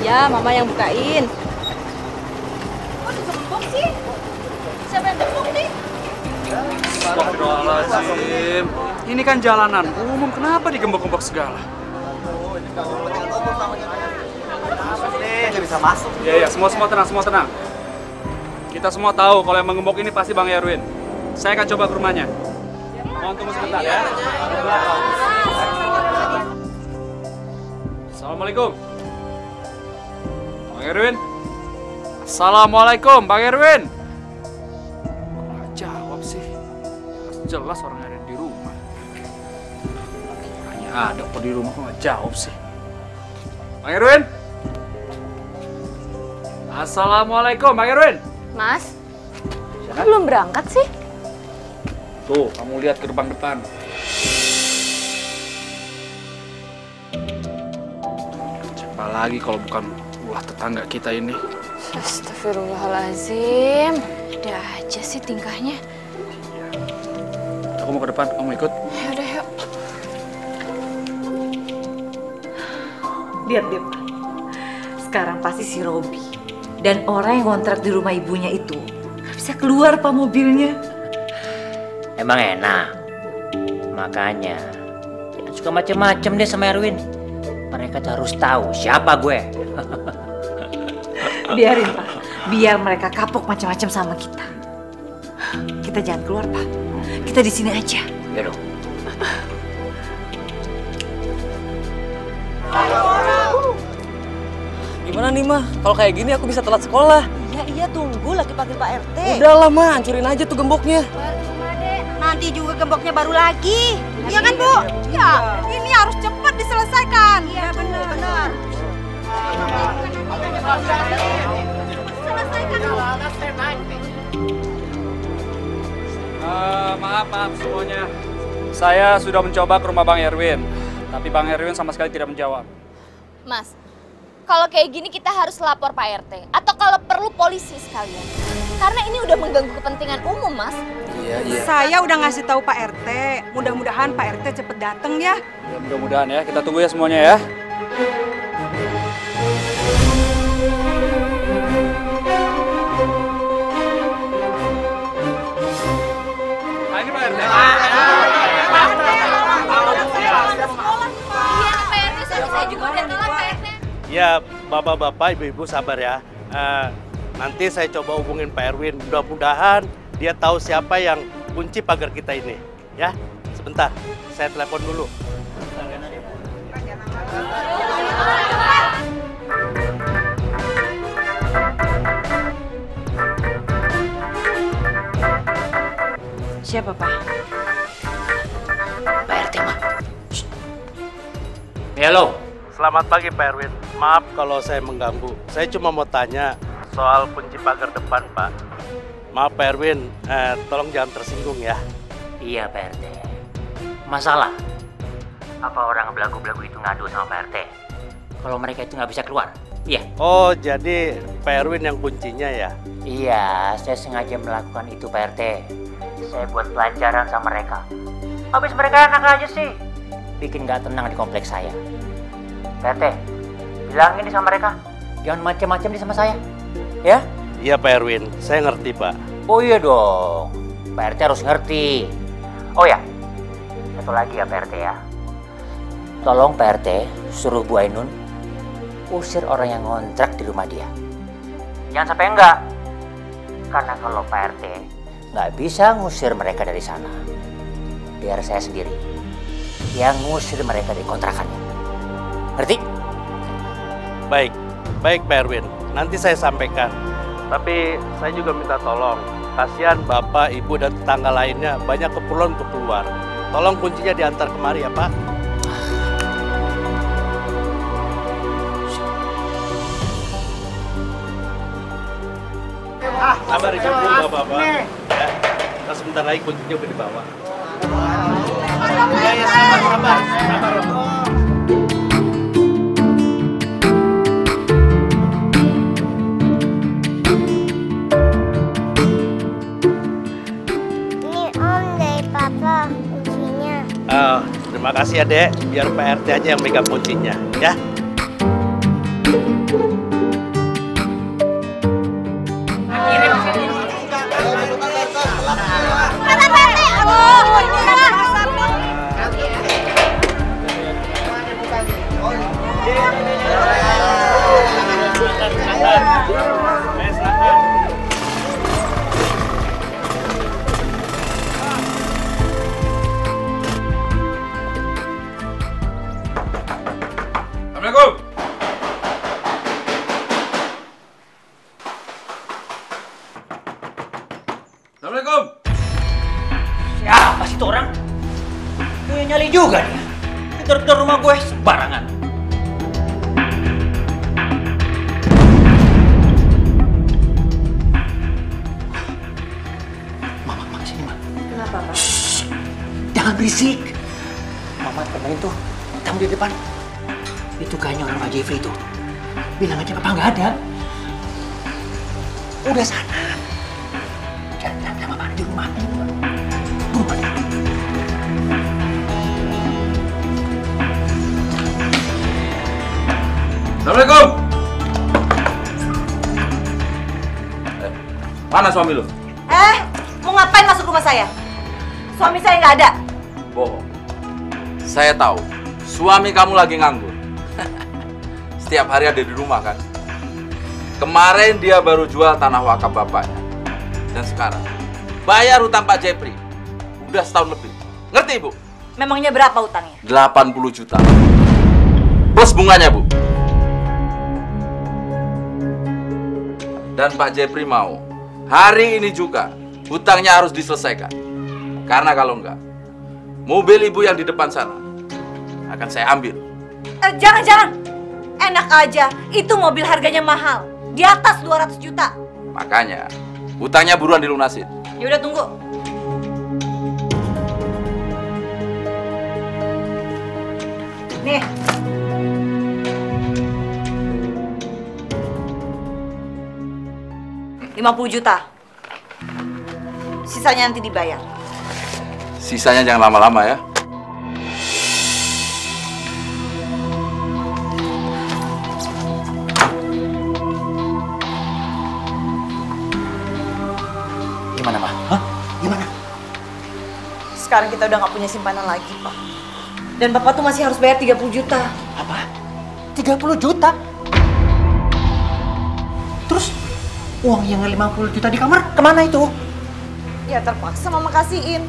Ya, Mama yang bukain. Kok digembok sih? Siapa yang gembok nih? Astagfirullahaladzim. Ini kan jalanan umum, kenapa digembok-gembok segala? Bisa masuk. Ya, semua tenang, semua tenang. Kita semua tahu kalau yang menggembok ini pasti Bang Erwin. Saya akan coba ke rumahnya. Mohon tunggu sebentar ya. Assalamualaikum. Bang Erwin. Assalamualaikum, Bang Erwin. Kok nggak jawab sih? Jelas orangnya ada di rumah. Orangnya ada kok di rumah, kok nggak jawab sih? Bang Erwin. Assalamualaikum, Bang Erwin. Mas, kok belum berangkat sih? Tuh, kamu lihat ke gerbang depan. Siapa lagi kalau bukan Bu ulah tetangga kita ini. Astagfirullahaladzim. Ada aja sih tingkahnya. Aku mau ke depan, kamu ikut? Yaudah, yuk. Lihat deh, Pak. Sekarang pasti si Robi dan orang yang kontrak di rumah ibunya itu nggak bisa keluar, Pak, mobilnya. Emang enak. Makanya jangan suka macem-macem deh sama Erwin. Mereka harus tahu siapa gue. Biarin, Pak. Biar mereka kapok macam-macam sama kita. Kita jangan keluar, Pak. Kita di sini aja. Ya dong. Gimana nih, Mah? Kalau kayak gini aku bisa telat sekolah. Iya, tunggu lagi panggil Pak RT. Udahlah, Mah, hancurin aja tuh gemboknya. Nanti juga gemboknya baru lagi. Iya kan, Bu? Ya, ini harus cepat diselesaikan. Iya, benar. Maaf semuanya. Saya sudah mencoba ke rumah Bang Erwin, tapi Bang Erwin sama sekali tidak menjawab. Mas, kalau kayak gini kita harus lapor Pak RT. Atau kalau perlu polisi sekalian. Karena ini udah mengganggu kepentingan umum, Mas. Iya. Saya udah ngasih tahu Pak RT. Mudah-mudahan Pak RT cepet datang ya. Ya, mudah-mudahan ya. Kita tunggu ya semuanya ya. Ini Pak RT. Saya juga udah telat, Pak RT. Ya, bapak-bapak, ibu-ibu sabar ya. Nanti saya coba hubungin Pak Erwin. Mudah-mudahan dia tahu siapa yang kunci pagar kita ini. Ya, sebentar. Saya telepon dulu. Siapa, Pak? Pak RT, Mah. Halo. Selamat pagi Pak Erwin. Maaf kalau saya mengganggu. Saya cuma mau tanya soal kunci pagar depan, Pak. Maaf Pak Erwin, tolong jangan tersinggung ya. Iya Pak RT. Masalah? Apa orang belagu-belagu itu ngadu sama Pak RT? Kalau mereka itu nggak bisa keluar? Iya. Oh, jadi Pak Erwin yang kuncinya ya? Iya, saya sengaja melakukan itu Pak RT. Saya buat pelajaran sama mereka. Habis mereka enak aja sih. Bikin nggak tenang di kompleks saya. Pak RT, bilangin sama mereka. Jangan macam-macam di sama saya. Ya? Iya Pak Erwin, saya ngerti Pak. Oh iya dong, Pak RT harus ngerti. Oh ya, satu lagi ya Pak RT ya. Tolong Pak RT suruh Bu Ainun usir orang yang ngontrak di rumah dia. Jangan sampai enggak. Karena kalau Pak RT nggak bisa ngusir mereka dari sana, biar saya sendiri yang ngusir mereka dari kontrakannya. Ngerti? Baik Pak Erwin. Nanti saya sampaikan. Tapi saya juga minta tolong. Kasihan Bapak, Ibu, dan tetangga lainnya banyak keperluan untuk keluar. Tolong kuncinya diantar kemari ya Pak. Sabar Ibu, Bapak. Ya, kita sebentar lagi kuncinya udah dibawa. Ya, sabar. Terima kasih ya Dek, biar Pak RT aja yang megang kuncinya, ya. Assalamualaikum. Siapa sih itu orang? Kayak nyali juga dia. Gedor-gedor rumah gue sembarangan. Mama sini, Ma. Kenapa, Pak? Shh, jangan berisik. Mama temenin tuh tamu di depan. Itu kayaknya orang Pak Jeffrey itu. Bilang aja Papa nggak ada. Udah sana. Jangan sama Papa di rumah. Assalamualaikum. Mana suami lu? Mau ngapain masuk rumah saya? Suami saya nggak ada. Bohong. Saya tahu, suami kamu lagi nganggur. Setiap hari ada di rumah kan? Kemarin dia baru jual tanah wakaf bapaknya. Dan sekarang, bayar hutang Pak Jepri. Udah setahun lebih. Ngerti, Bu? Memangnya berapa utangnya? 80 juta. Plus bunganya, Bu. Dan Pak Jepri mau, hari ini juga, hutangnya harus diselesaikan. Karena kalau enggak, mobil ibu yang di depan sana akan saya ambil. Jangan. Enak aja, itu mobil harganya mahal. Di atas 200 juta. Makanya, hutangnya buruan dilunasin. Yaudah tunggu. Nih. $50 juta. Sisanya nanti dibayar. Sisanya jangan lama-lama ya. Gimana, Ma? Hah? Gimana? Sekarang kita udah nggak punya simpanan lagi, Pak. Dan Bapak tuh masih harus bayar 30 juta. Apa? 30 juta? Terus uang yang 50 juta di kamar kemana itu? Ya terpaksa Mama kasihin.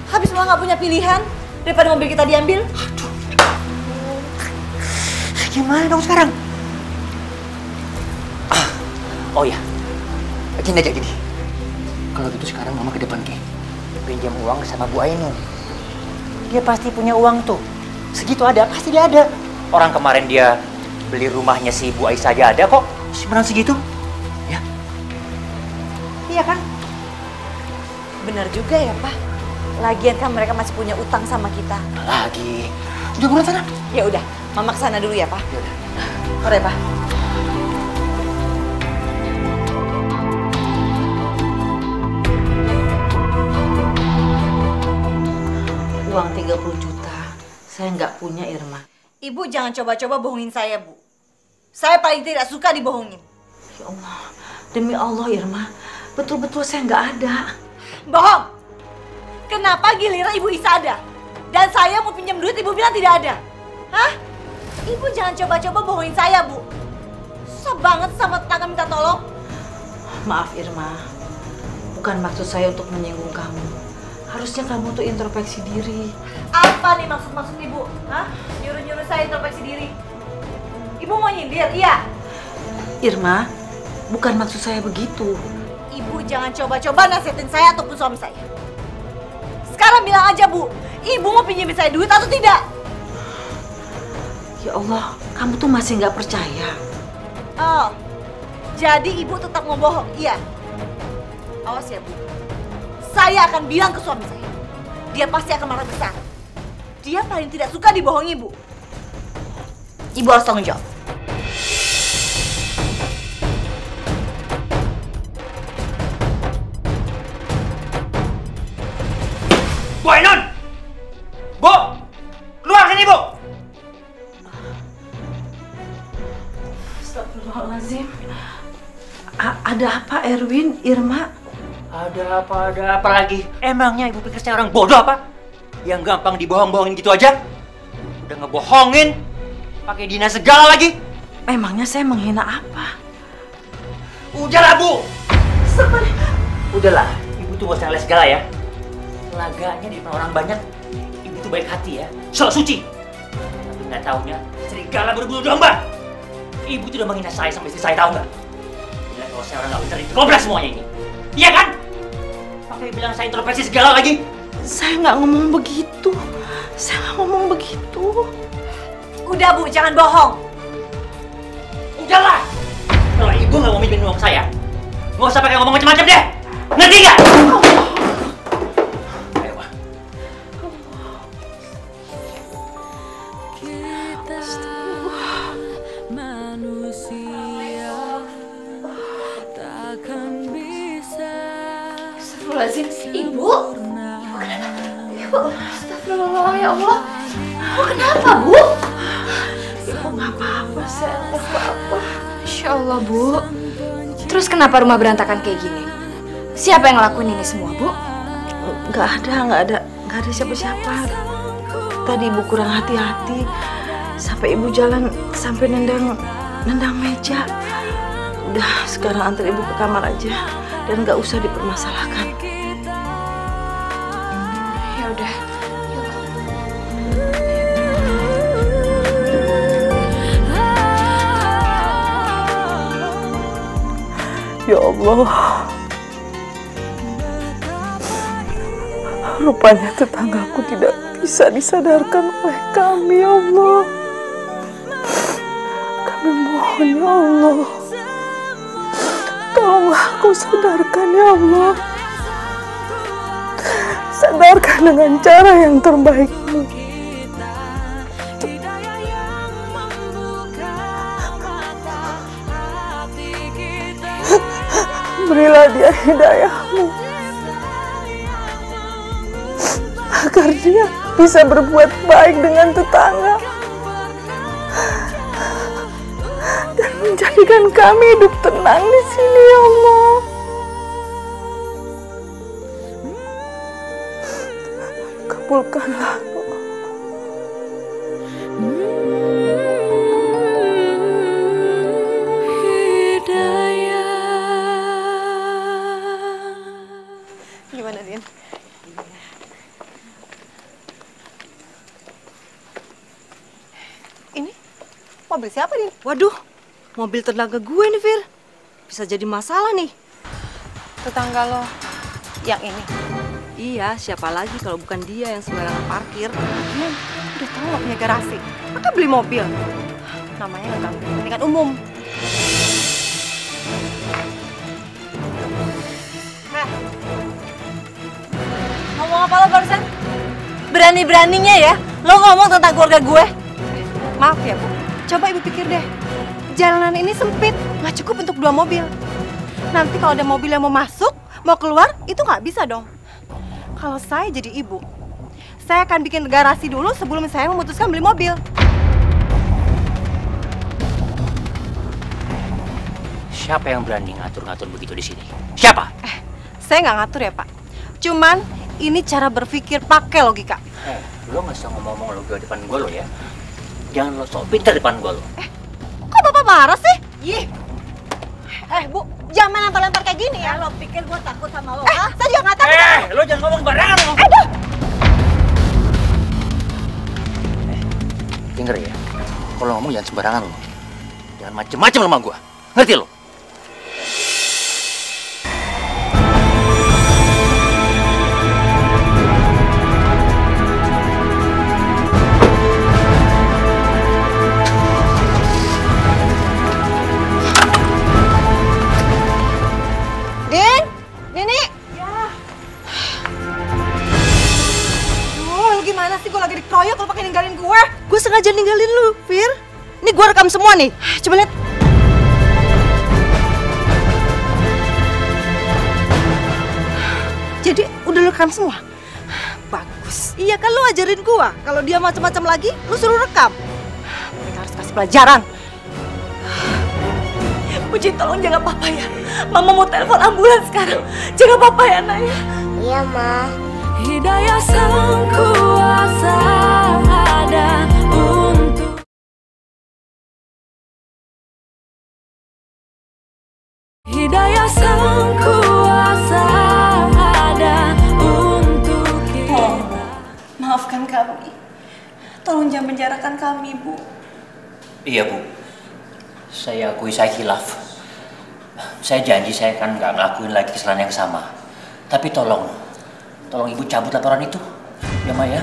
Habis Mama nggak punya pilihan daripada mobil kita diambil. Aduh. Gimana dong sekarang? Oh ya, gini aja gini. Kalau gitu sekarang Mama ke depan Ki. Pinjam uang sama Bu Ainun. Dia pasti punya uang tuh. Segitu ada, pasti dia ada. Orang kemarin dia beli rumahnya si Bu Aisyah aja ada kok. Simpanan segitu? Ya. Iya kan? Benar juga ya, Pak. Lagian kan mereka masih punya utang sama kita. Lagi. Udah buruan sana. Ya udah, Mama kesana dulu ya, Pak. Ya udah. Sore, Pak. Uang 30 juta, saya nggak punya, Irma. Ibu jangan coba-coba bohongin saya, Bu. Saya paling tidak suka dibohongin. Ya Allah, demi Allah, Irma. Betul-betul saya nggak ada. Bohong! Kenapa giliran Ibu Isa ada? Dan saya mau pinjam duit, Ibu bilang tidak ada. Hah? Ibu jangan coba-coba bohongin saya, Bu. Susah banget sama tetangga minta tolong. Maaf, Irma. Bukan maksud saya untuk menyinggung kamu. Harusnya kamu tuh introspeksi diri. Apa nih maksud Ibu? Hah? Nyuruh-nyuruh saya introspeksi diri? Ibu mau nyindir, iya? Irma, bukan maksud saya begitu. Ibu jangan coba-coba nasihatin saya ataupun suami saya. Sekarang bilang aja, Bu. Ibu mau pinjemin saya duit atau tidak? Ya Allah, kamu tuh masih nggak percaya. Oh, jadi Ibu tetap mau bohong, iya? Awas ya, Bu. Saya akan bilang ke suami saya. Dia pasti akan marah besar. Dia paling tidak suka dibohongi, Bu. Ibu harus tanggung jawab. Bu Ainun! Bu! Keluar sini, Bu! Astagfirullahaladzim. Ada apa, Erwin, Irma? Ada apa lagi? Emangnya Ibu pikir saya orang bodoh apa? Yang gampang dibohong-bohongin gitu aja? Udah ngebohongin, pakai dina segala lagi. Memangnya saya menghina apa? Udahlah, Bu! Udahlah, Ibu tuh gak usah ngeles segala ya. Laganya di depan orang banyak, Ibu tuh baik hati ya, sok suci. Tapi nggak taunya, serigala berbulu domba. Ibu tuh udah menghina saya sama istri saya, tahu nggak? Bilang kalau saya orang nggak bener, ditobrak semuanya ini. Iya kan? Pakai bilang saya introspeksi segala lagi. Saya nggak ngomong begitu. Saya nggak ngomong begitu. Udah, Bu, jangan bohong. Udahlah. Kalau Ibu nggak mau minjemin uang saya, nggak usah pakai ngomong macam-macam deh. Ngerti nggak? Kita manusia takkan bisa. Astagfirullahaladzim, Ibu. Ibu, astagfirullah ya Allah. Ibu kenapa, Bu? Ibu nggak apa-apa, saya nggak apa-apa. Insya Allah, Bu. Terus kenapa rumah berantakan kayak gini? Siapa yang ngelakuin ini semua, Bu? Nggak ada siapa-siapa. Tadi ibu kurang hati-hati, sampai ibu jalan sampai nendang meja. Udah, sekarang antar ibu ke kamar aja dan nggak usah dipermasalahkan. Ya udah. Ya Allah, rupanya tetanggaku tidak bisa disadarkan oleh kami, ya Allah. Kami mohon, ya Allah, tolonglah Kau sadarkan, ya Allah. Sadarkan dengan cara yang terbaikmu. Berilah dia hidayah-Mu agar dia bisa berbuat baik dengan tetangga dan menjadikan kami hidup tenang di sini, ya Allah. Kabulkanlah doa. Gimana, Din? Ini mobil siapa, Din? Waduh, mobil tetangga gue nih, Fir. Bisa jadi masalah nih. Tetangga lo yang ini? Iya, siapa lagi kalau bukan dia yang sembarangan parkir. Udah tahu gak punya garasi. Maka beli mobil. Namanya gak ganggu kepentingan umum. Ngomong apa lo barusan? Berani-beraninya ya lo ngomong tentang keluarga gue? Maaf ya, Bu. Coba Ibu pikir deh. Jalanan ini sempit, nggak cukup untuk 2 mobil. Nanti kalau ada mobil yang mau masuk, mau keluar, itu nggak bisa dong. Kalau saya jadi ibu, saya akan bikin garasi dulu sebelum saya memutuskan beli mobil. Siapa yang berani ngatur-ngatur begitu di sini? Siapa? Saya nggak ngatur ya, Pak. Cuman ini cara berpikir pakai logika. Lo nggak usah ngomong-ngomong logika depan gue lo ya. Jangan lo sok pintar depan gue lo. Kok Bapak marah sih? Yih. Bu, jangan main lempar-lempar kayak gini ya. Lo pikir gue takut sama lo? Saya juga nggak takut. Lo jangan ngomong sembarangan lo. Aduh. Denger ya, kalau ngomong jangan sembarangan lo. Jangan macem-macem sama gue. Ngerti lo? Dikeroyok lo pakai ninggalin gue. Gue sengaja ninggalin lu, Fir. Ini gue rekam semua nih. Coba lihat. Jadi udah lu rekam semua? Bagus. Iya kan lu ajarin gue. Kalau dia macam-macam lagi, lu suruh rekam. Mereka harus kasih pelajaran. Puji, tolong jaga papa ya. Mama mau telepon ambulans sekarang. Jaga papa ya, Nak. Iya, Ma. Hidayah sang kuasa ada untuk Hidayah sang kuasa ada untuk kita. Maafkan kami. Tolong jangan penjarakan kami, Bu. Iya, Bu. Saya akui saya khilaf. Saya janji saya akan nggak ngelakuin lagi kesalahan yang sama. Tapi tolong Ibu cabut laporan itu. Ya, Ma ya.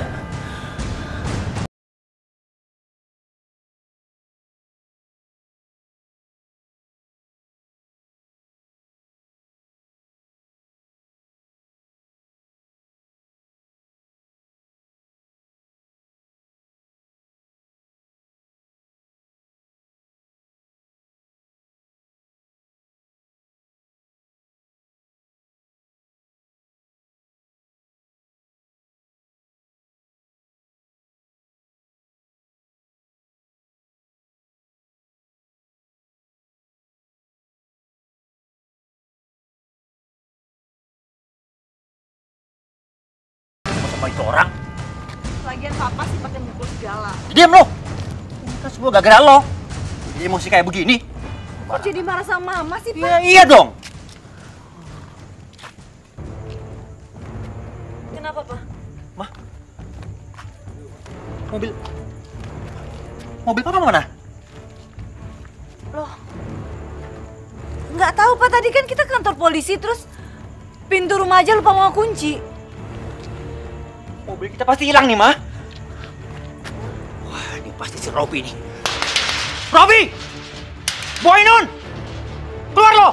sama itu orang. Lagian papa sih pakai mukul segala. Diam lo. Ini kan semua gara-gara lo. Jadi emosi kayak begini. Kok jadi marah sama mama sih, Pak? Ya, iya dong. Kenapa, Pak? Mobil papa mana? Loh, nggak tahu Pak, tadi kan kita ke kantor polisi, terus pintu rumah aja lupa mau kunci. Mobil kita pasti hilang nih, Ma. Wah, ini pasti si Robi nih. Robi! Boy Nun! Keluar lo!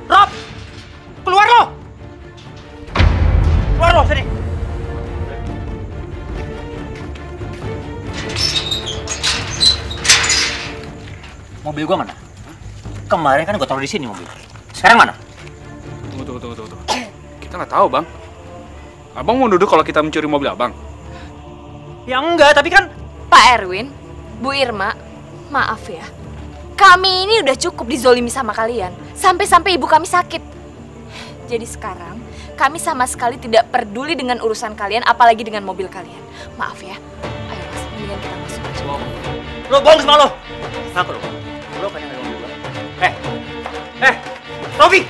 Rob! Keluar lo! Keluar lo, sini! Mobil gua mana? Kemarin kan gua taruh di sini mobil. Sekarang mana? Tunggu. Kita nggak tahu, Bang. Abang mau duduk kalau kita mencuri mobil Abang? Ya enggak, tapi kan... Pak Erwin, Bu Irma, maaf ya. Kami ini udah cukup dizolimi sama kalian. Sampai-sampai ibu kami sakit. Jadi sekarang, kami sama sekali tidak peduli dengan urusan kalian, apalagi dengan mobil kalian. Maaf ya. Ayo Mas, mendingan kita masuk aja. Lo bohong sama lo. Ngaku lo. Lo kan yang ada mobil gua. Robi!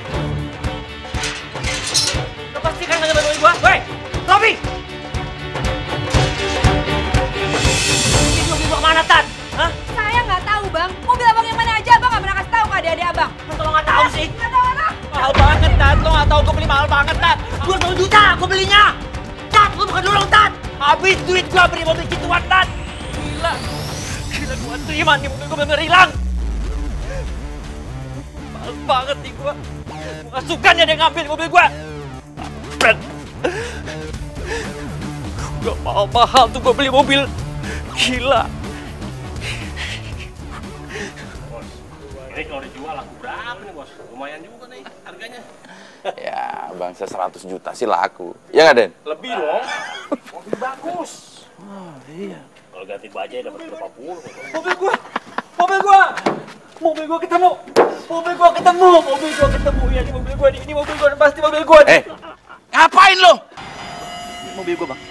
Lo pasti kan nggak mobil gua. Woi, Robi! Ini mobil gua kemana, Tan? Hah? Saya nggak tahu, Bang. Mobil abang yang mana aja, abang nggak pernah kasih tahu ke adik-adik abang. Masa lo nggak tahu sih? Nggak tahu apa? Mahal banget, Tan. Lo nggak tahu gua beli mahal banget, Tan. 20 juta gua belinya. Tan, lo bukan dulu, Tan. Habis duit gua beli mobil gituan, Tan. Gila gua terima nih mobil gua bener hilang. Mahal banget nih gua. Gua nggak suka nih ada yang ngambil mobil gua. Udah mahal-mahal tuh gua beli mobil. Gila. Ini kalau dijual laku berapa nih, Bos? Lumayan juga nih harganya. Ya, bangsa 100 juta sih laku. Ya nggak, Den? Lebih dong. Mobil bagus. Oh, iya. Kalau ganti bajai dapat berapa puluh. Mobil gua ketemu. Ya, ini mobil gua nih. Ini mobil gua, pasti mobil gua nih. Ngapain lo? Mobil gua, Bang.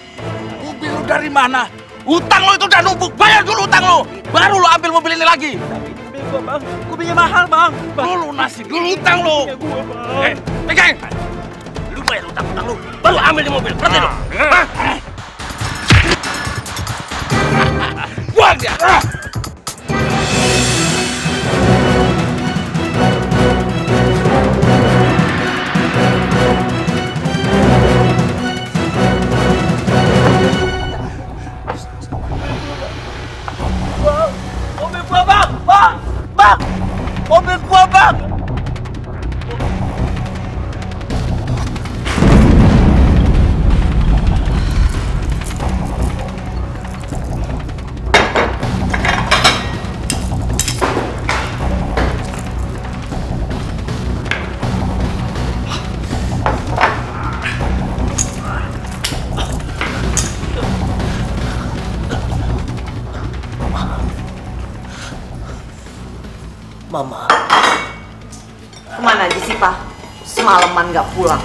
Mobil lo dari mana? Utang lo itu udah numpuk. Bayar dulu utang lo. Baru lo ambil mobil ini lagi. Mobil gua, Bang. Gua belinya mahal, Bang. Lo lunasi dulu utang lo. Pegang. Lu bayar utang lu. Baru ambil di mobil. Berarti lo. Buang dia. Mobil gua, Bang. Mobil gua, Bang. Mama. Kemana aja sih, Pak? Semalaman nggak pulang.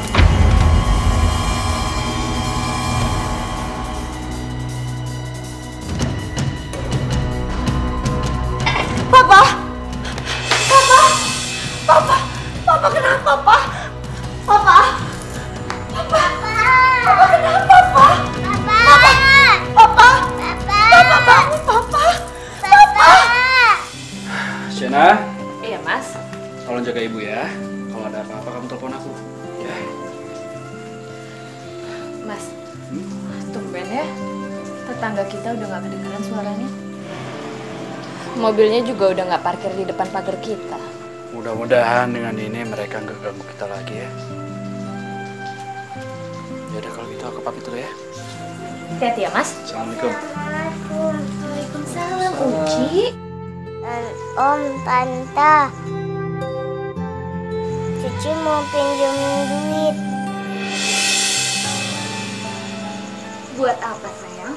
Papa! Papa kenapa, Pak? Papa kenapa, Pak? Papa bangun, Papa! Shena, Iya, Mas. tolong jaga ibu ya. Kalau ada apa-apa kamu telepon aku. Ya. Mas, tumben ya. Tetangga kita udah nggak kedengeran suaranya. Mobilnya juga udah nggak parkir di depan pagar kita. Mudah-mudahan dengan ini mereka nggak ganggu kita lagi ya. Yaudah kalau gitu aku pamit dulu ya. Hati-hati ya, Mas. Assalamualaikum. Waalaikumsalam, Uci. Om, Tante, Cici mau pinjemin duit. Buat apa, sayang?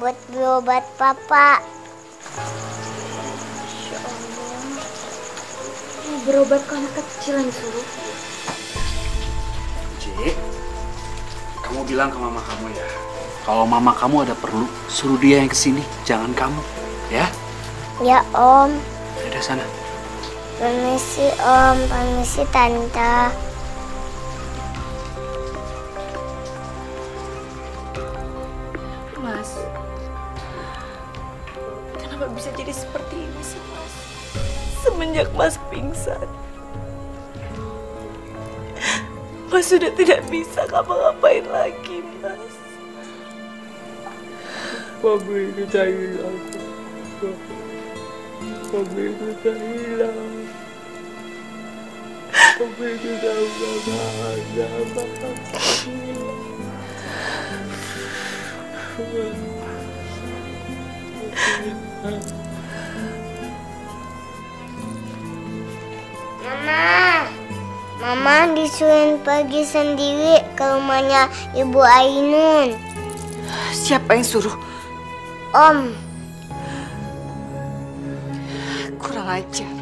Buat beli obat Papa. Berobat ke anak kecil yang suruh. Ci, kamu Kamu bilang ke mama kamu ya, kalau mama kamu ada perlu, suruh dia yang kesini, jangan kamu, ya? Ya Om. Udah sana. Permisi Om, permisi Tante. Mas, kenapa bisa jadi seperti ini sih Mas? Semenjak Mas pingsan, Mas sudah tidak bisa ngapa-ngapain lagi Mas. Mami kita hilang. Mami kita hilang. Mami kita udah gak ada. Mama disuruh pergi sendiri ke rumahnya Ibu Ainun. Siapa yang suruh? Om. Kurang ajar.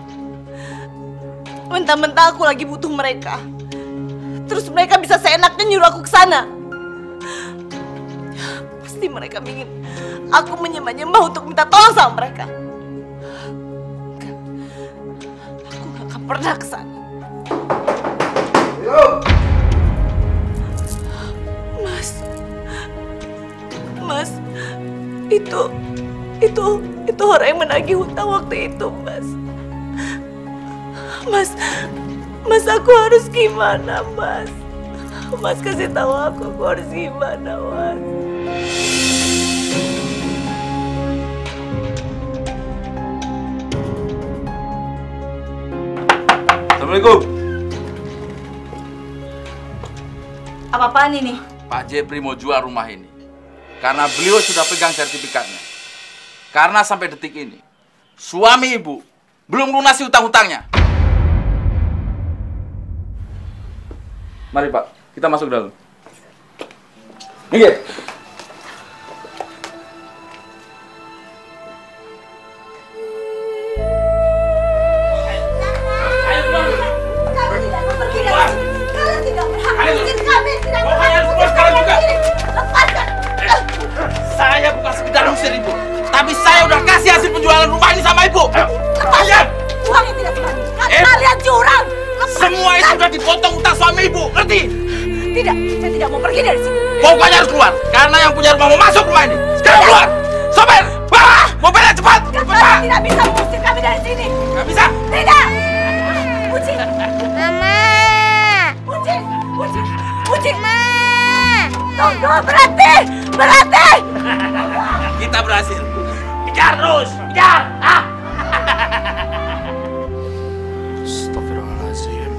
Mentah-mentah aku lagi butuh mereka, terus mereka bisa seenaknya nyuruh aku ke sana. Pasti mereka ingin aku menyembah-nyembah untuk minta tolong sama mereka. Aku gak akan pernah ke sana. Mas, itu orang yang menagih hutang waktu itu, Mas, aku harus gimana, Mas? Mas kasih tahu aku harus gimana, Mas? Assalamualaikum. Apa-apaan ini? Pak Jepri mau jual rumah ini karena beliau sudah pegang sertifikatnya. Karena sampai detik ini suami ibu belum lunasi hutang-hutangnya. Mari Pak, kita masuk dalam. Minggir. Saya bukan sekedar usir ibu, tapi saya udah kasih hasil penjualan rumah ini sama ibu. Lepaskan! Uang yang tidak sekali. Kalian curang! Semua itu sudah dipotong utang suami ibu, ngerti? Tidak, saya tidak mau pergi dari sini. Pokoknya harus keluar, karena yang punya rumah mau masuk rumah ini. Sekarang keluar! Sopir, bawa mobilnya cepat! Kalian tidak bisa mengusir kami dari sini. Gak bisa? Tidak! Uci! Mama! Uci! Tunggu, berhenti! Berhenti! Kita berhasil. Kejar terus, kejar! Astagfirullahaladzim.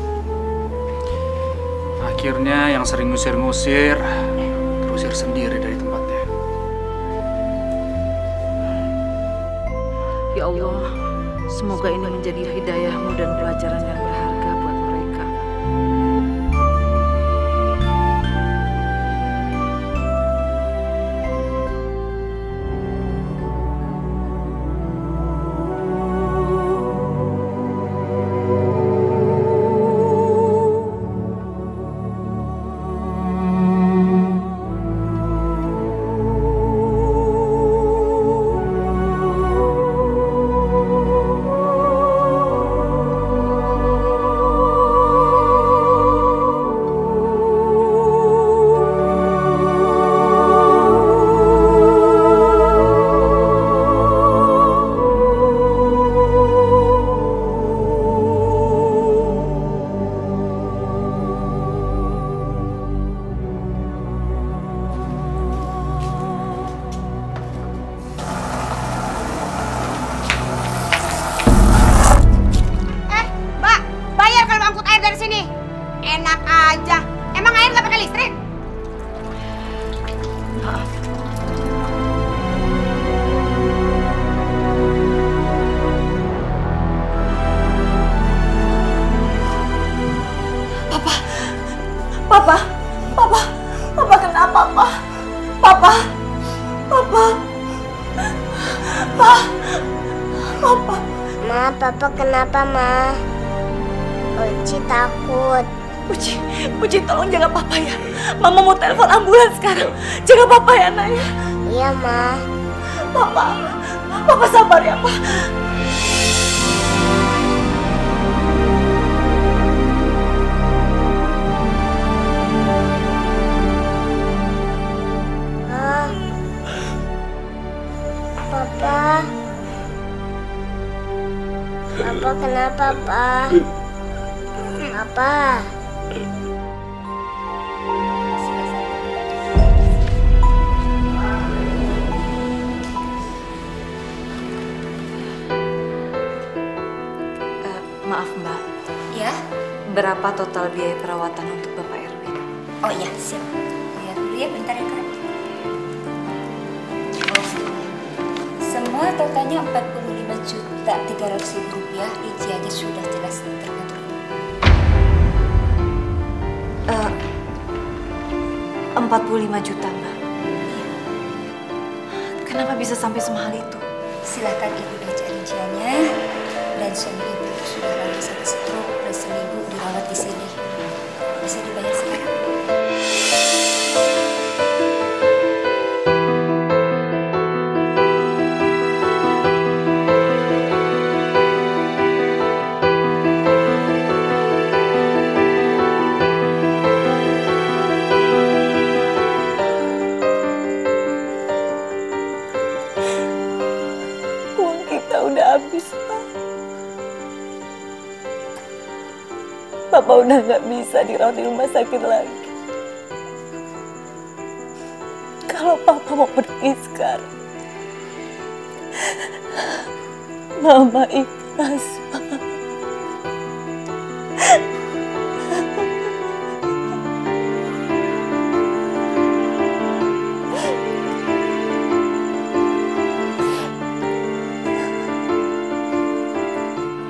Akhirnya yang sering ngusir-ngusir terusir sendiri dari tempatnya. Ya Allah, semoga ini menjadi hidayahmu dan pelajaran yang berharga buat mereka. Papa kenapa, Pa? Papa. Ma, Papa kenapa, Ma? Uci takut. Puji tolong jaga papa ya. Mama mau telepon ambulans sekarang. Jaga papa ya, Nak ya. Iya, Ma. Papa sabar ya, Pak. Papa. Papa kenapa, Pak? Papa. Maaf Mbak. Ya? Berapa total biaya perawatan untuk Bapak Erwin? Oh iya, siap. Lihat dulu ya, bentar ya, Kak. Semua totalnya 45.300.000 rupiah. Rinciannya sudah jelas terbentuk. 45 juta, Mbak. Kenapa bisa sampai semahal itu? Silakan Ibu baca rinciannya. Dan suami Ibu sudah lalu sakit stroke dan seminggu dirawat di sini. Bisa dibayar sekarang. Uang kita udah habis, Pak. Papa udah gak bisa dirawat di rumah sakit lagi. Kalau Papa mau pergi sekarang, Mama ikhlas, Pak.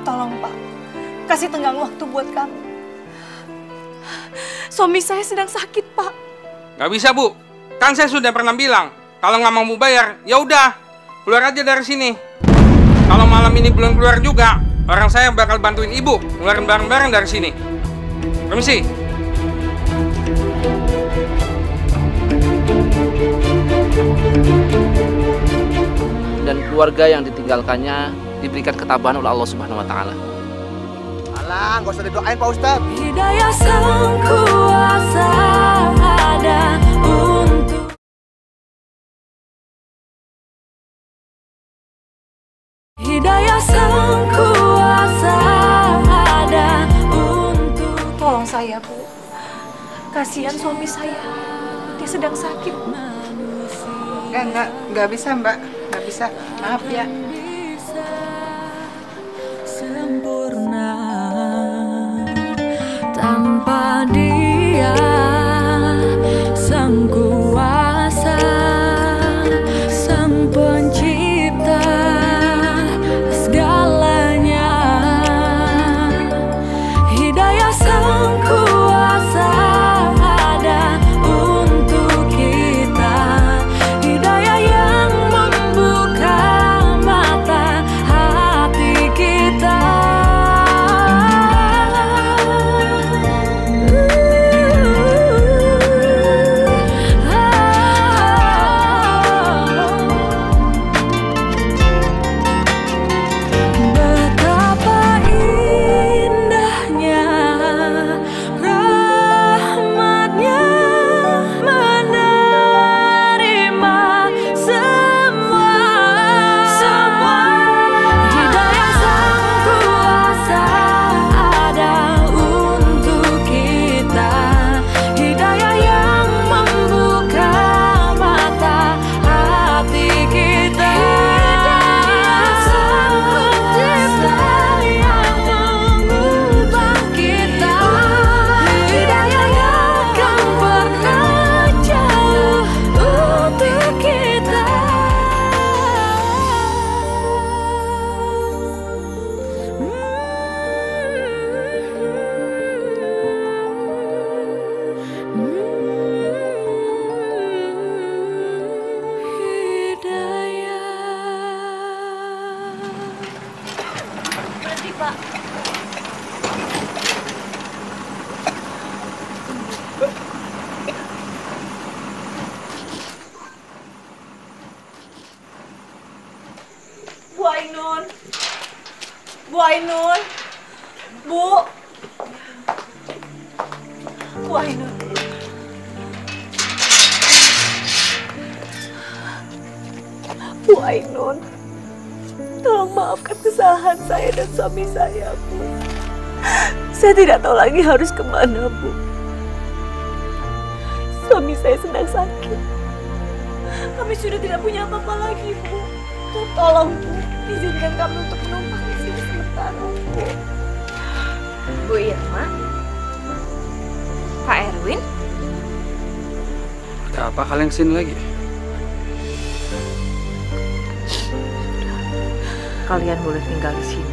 Tolong, Pak. Kasih tenggang waktu buat kami. Suami saya sedang sakit, Pak. Gak bisa, Bu. Kan saya sudah pernah bilang, kalau nggak mau bayar, ya udah, keluar aja dari sini. Kalau malam ini belum keluar juga, orang saya bakal bantuin Ibu ngeluarin barang-barang dari sini. Permisi. Dan keluarga yang ditinggalkannya diberikan ketabahan oleh Allah Subhanahu wa taala. Alah, nggak usah didoain Pak Ustadz. Hidayah Sang Kuasa ada untuk Hidayah Sang Kuasa ada untuk. Tolong saya, Bu. Kasihan suami saya. Dia sedang sakit. Nggak bisa Mbak, nggak bisa. Maaf ya. Sempurna tanpa Dia Sang Kuasa, Sang Pencipta segalanya. Hidayah Sang Kuasa ada untuk kita. Hidayah yang membuka mata hati kita. Ainun. Bu. Bu Ainun. Bu Ainun. Tolong maafkan kesalahan saya dan suami saya, Bu. Saya tidak tahu lagi harus kemana, Bu. Suami saya sedang sakit. Kami sudah tidak punya apa-apa lagi, Bu. Tolong, Bu, izinkan kami untuk menumpang di sini sementara, Bu. Bu Irma? Pak Erwin? Ada apa kalian kesini lagi? Kalian boleh tinggal di sini.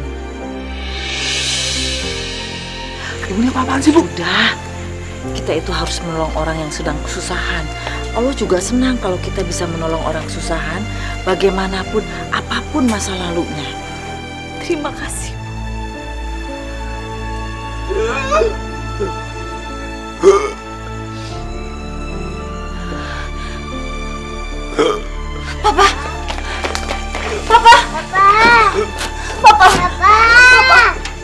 Ini apa-apaan sih, Bu? Udah. Kita itu harus menolong orang yang sedang kesusahan. Allah juga senang kalau kita bisa menolong orang kesusahan, bagaimanapun, apapun masa lalunya. Terima kasih, Papa! Papa! Papa! Papa! Papa!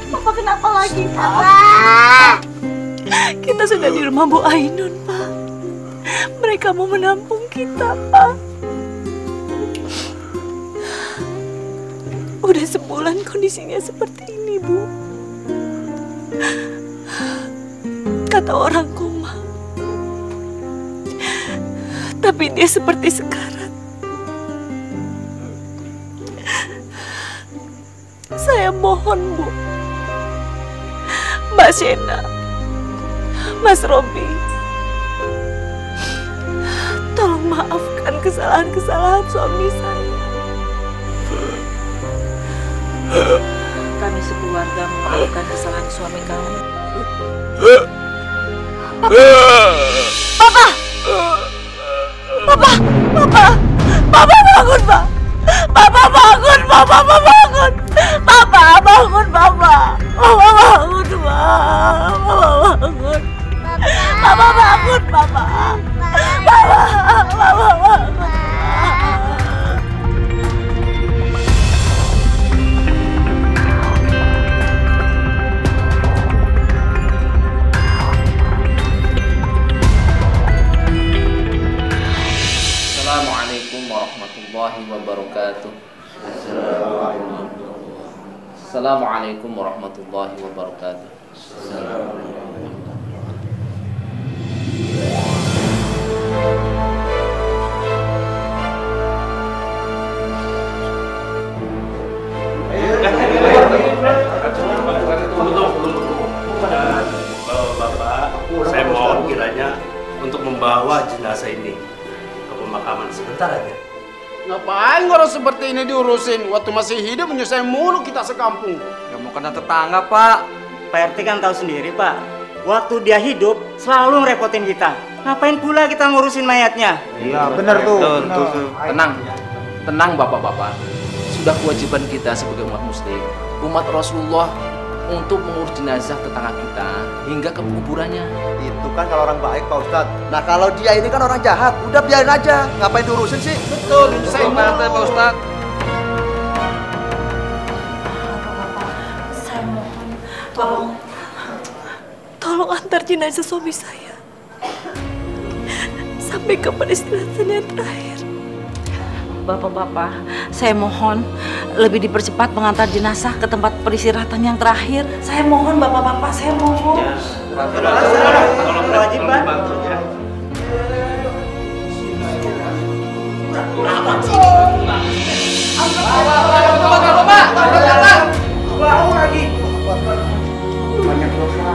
Papa kenapa lagi, Papa? Kita sudah di rumah Bu Ainun, Pak. Mereka mau menampung kita, Pak. Udah sebulan kondisinya seperti ini, Bu. Kata orang koma. Tapi dia seperti sekarat. Saya mohon, Bu. Mbak Shena, Mas Robi, tolong maafkan kesalahan-kesalahan suami saya. Kami sekeluarga memaafkan kesalahan suami kamu. Papa! Papa! Papa! Papa bangun, Pak! Papa bangun, Papa! Papa bangun! Papa bangun, Papa! Papa bangun, Pak! Papa bangun! Papa bangun, Papa! Papa bangun! Assalamualaikum warahmatullahi wabarakatuh. Assalamualaikum warahmatullahi wabarakatuh. Bapak, saya mohon kiranya untuk membawa jenazah ini ke pemakaman sebentar aja. Ngapain orang seperti ini diurusin? Waktu masih hidup menyusahin mulu kita sekampung. Ya mau kena tetangga, Pak. Pak RT kan tahu sendiri, Pak. Waktu dia hidup selalu ngerepotin kita. Ngapain pula kita ngurusin mayatnya? Iya, benar tuh. Tenang, tenang bapak-bapak. Sudah kewajiban kita sebagai umat muslim, umat Rasulullah, untuk mengurus jenazah tetangga kita hingga ke kuburannya. Itu kan kalau orang baik, Pak Ustadz. Nah kalau dia ini kan orang jahat, udah biarin aja. Ngapain diurusin sih? Betul, saya Pak Ustadz. Saya mohon, tolong antar jenazah suami saya sampai ke peristirahatan yang terakhir. Bapak-bapak, saya mohon lebih dipercepat mengantar jenazah ke tempat peristirahatan yang terakhir. Saya mohon, bapak-bapak, saya mohon. Kewajiban. Bau lagi. Banyak dosa.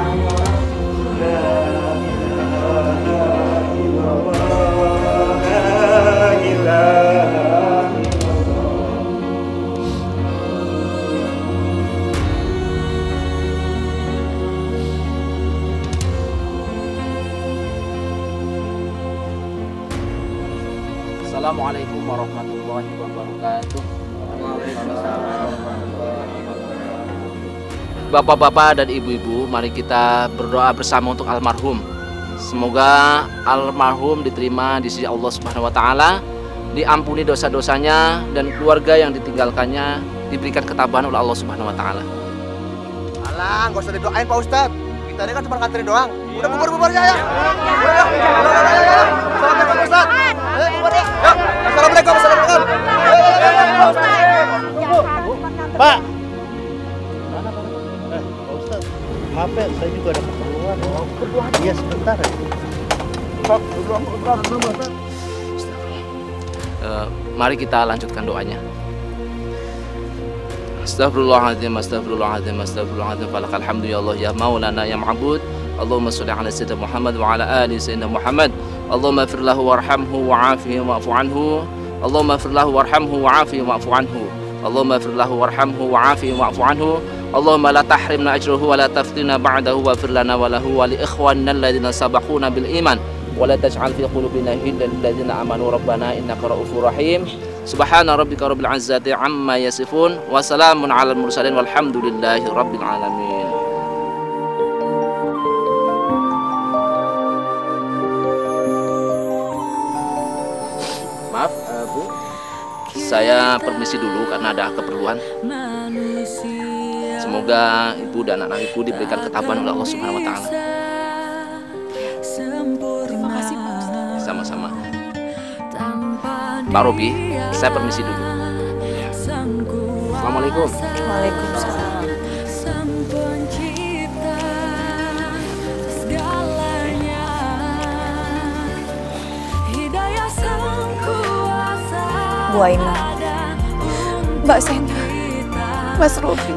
Assalamualaikum warahmatullahi wabarakatuh. Bapak-bapak dan ibu-ibu, mari kita berdoa bersama untuk almarhum. Semoga almarhum diterima di sisi Allah Subhanahu wa taala, diampuni dosa-dosanya dan keluarga yang ditinggalkannya diberikan ketabahan oleh Allah Subhanahu wa taala. Alah, nggak usah didoain Pak Ustadz. Kita ini kan cuma nganterin doang. Udah bubar aja ya. Udah, assalamualaikum Pak Ustadz. Ayo bubar ya. Assalamualaikum. Pak. Mana Pak? Pak Ustadz, maaf ya, saya juga ada keperluan. Keperluan? Iya, sebentar ya. Pak, mari kita lanjutkan doanya. Astaghfirullahaladzim, astaghfirullahaladzim, astaghfirullahaladzim. Falakal hamdu ya Allah ya maulana ya ma'bud. Allahumma sholli ala sayyidina Muhammad wa ala ali sayyidina Muhammad. Allahumma ighfir lahu warhamhu wa'afihi wa'fu anhu. Allahumma ighfir lahu warhamhu wa'afihi wa'fu anhu. Allahumma ighfir lahu warhamhu wa'afihi wa'fu anhu. Allahumma la tahrimna ajruhu wa la taftina ba'dahu wa ighfir lana wa lahu wa li ikhwanina alladhina sabaquna bil iman. ولا تجعل في قلوبنا غلا للذين آمنوا ربنا إنك رؤوف رحيم سبحان ربك رب العزة عما يصفون وسلام على المرسلين والحمد لله رب العالمين. Maaf Bu, saya permisi dulu karena ada keperluan. Semoga Ibu dan anak Ibu diberikan ketabahan oleh Allah Subhanahu wa Ta'ala. Terima kasih Pak Ustadz. Sama-sama. Pak Robi, saya permisi dulu. Assalamualaikum. Waalaikumsalam. Bu Aina, Mbak Sena, Mas Robi,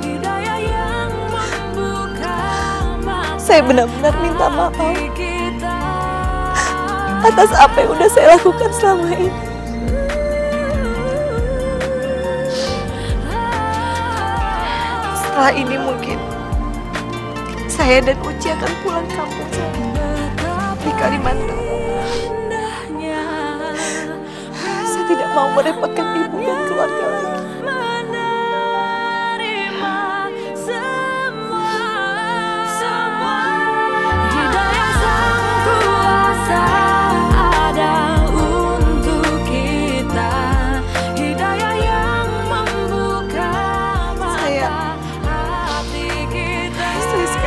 saya benar-benar minta maaf atas apa yang udah saya lakukan selama ini. Setelah ini mungkin saya dan Uci akan pulang kampung di Kalimantan. Saya tidak mau merepotkan ibu dan keluarga lagi.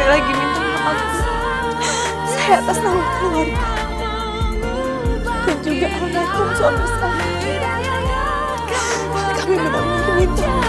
Lagi minta maaf saya atas nama keluarga dan juga almarhum suami saya. Kami benar-benar minta maaf.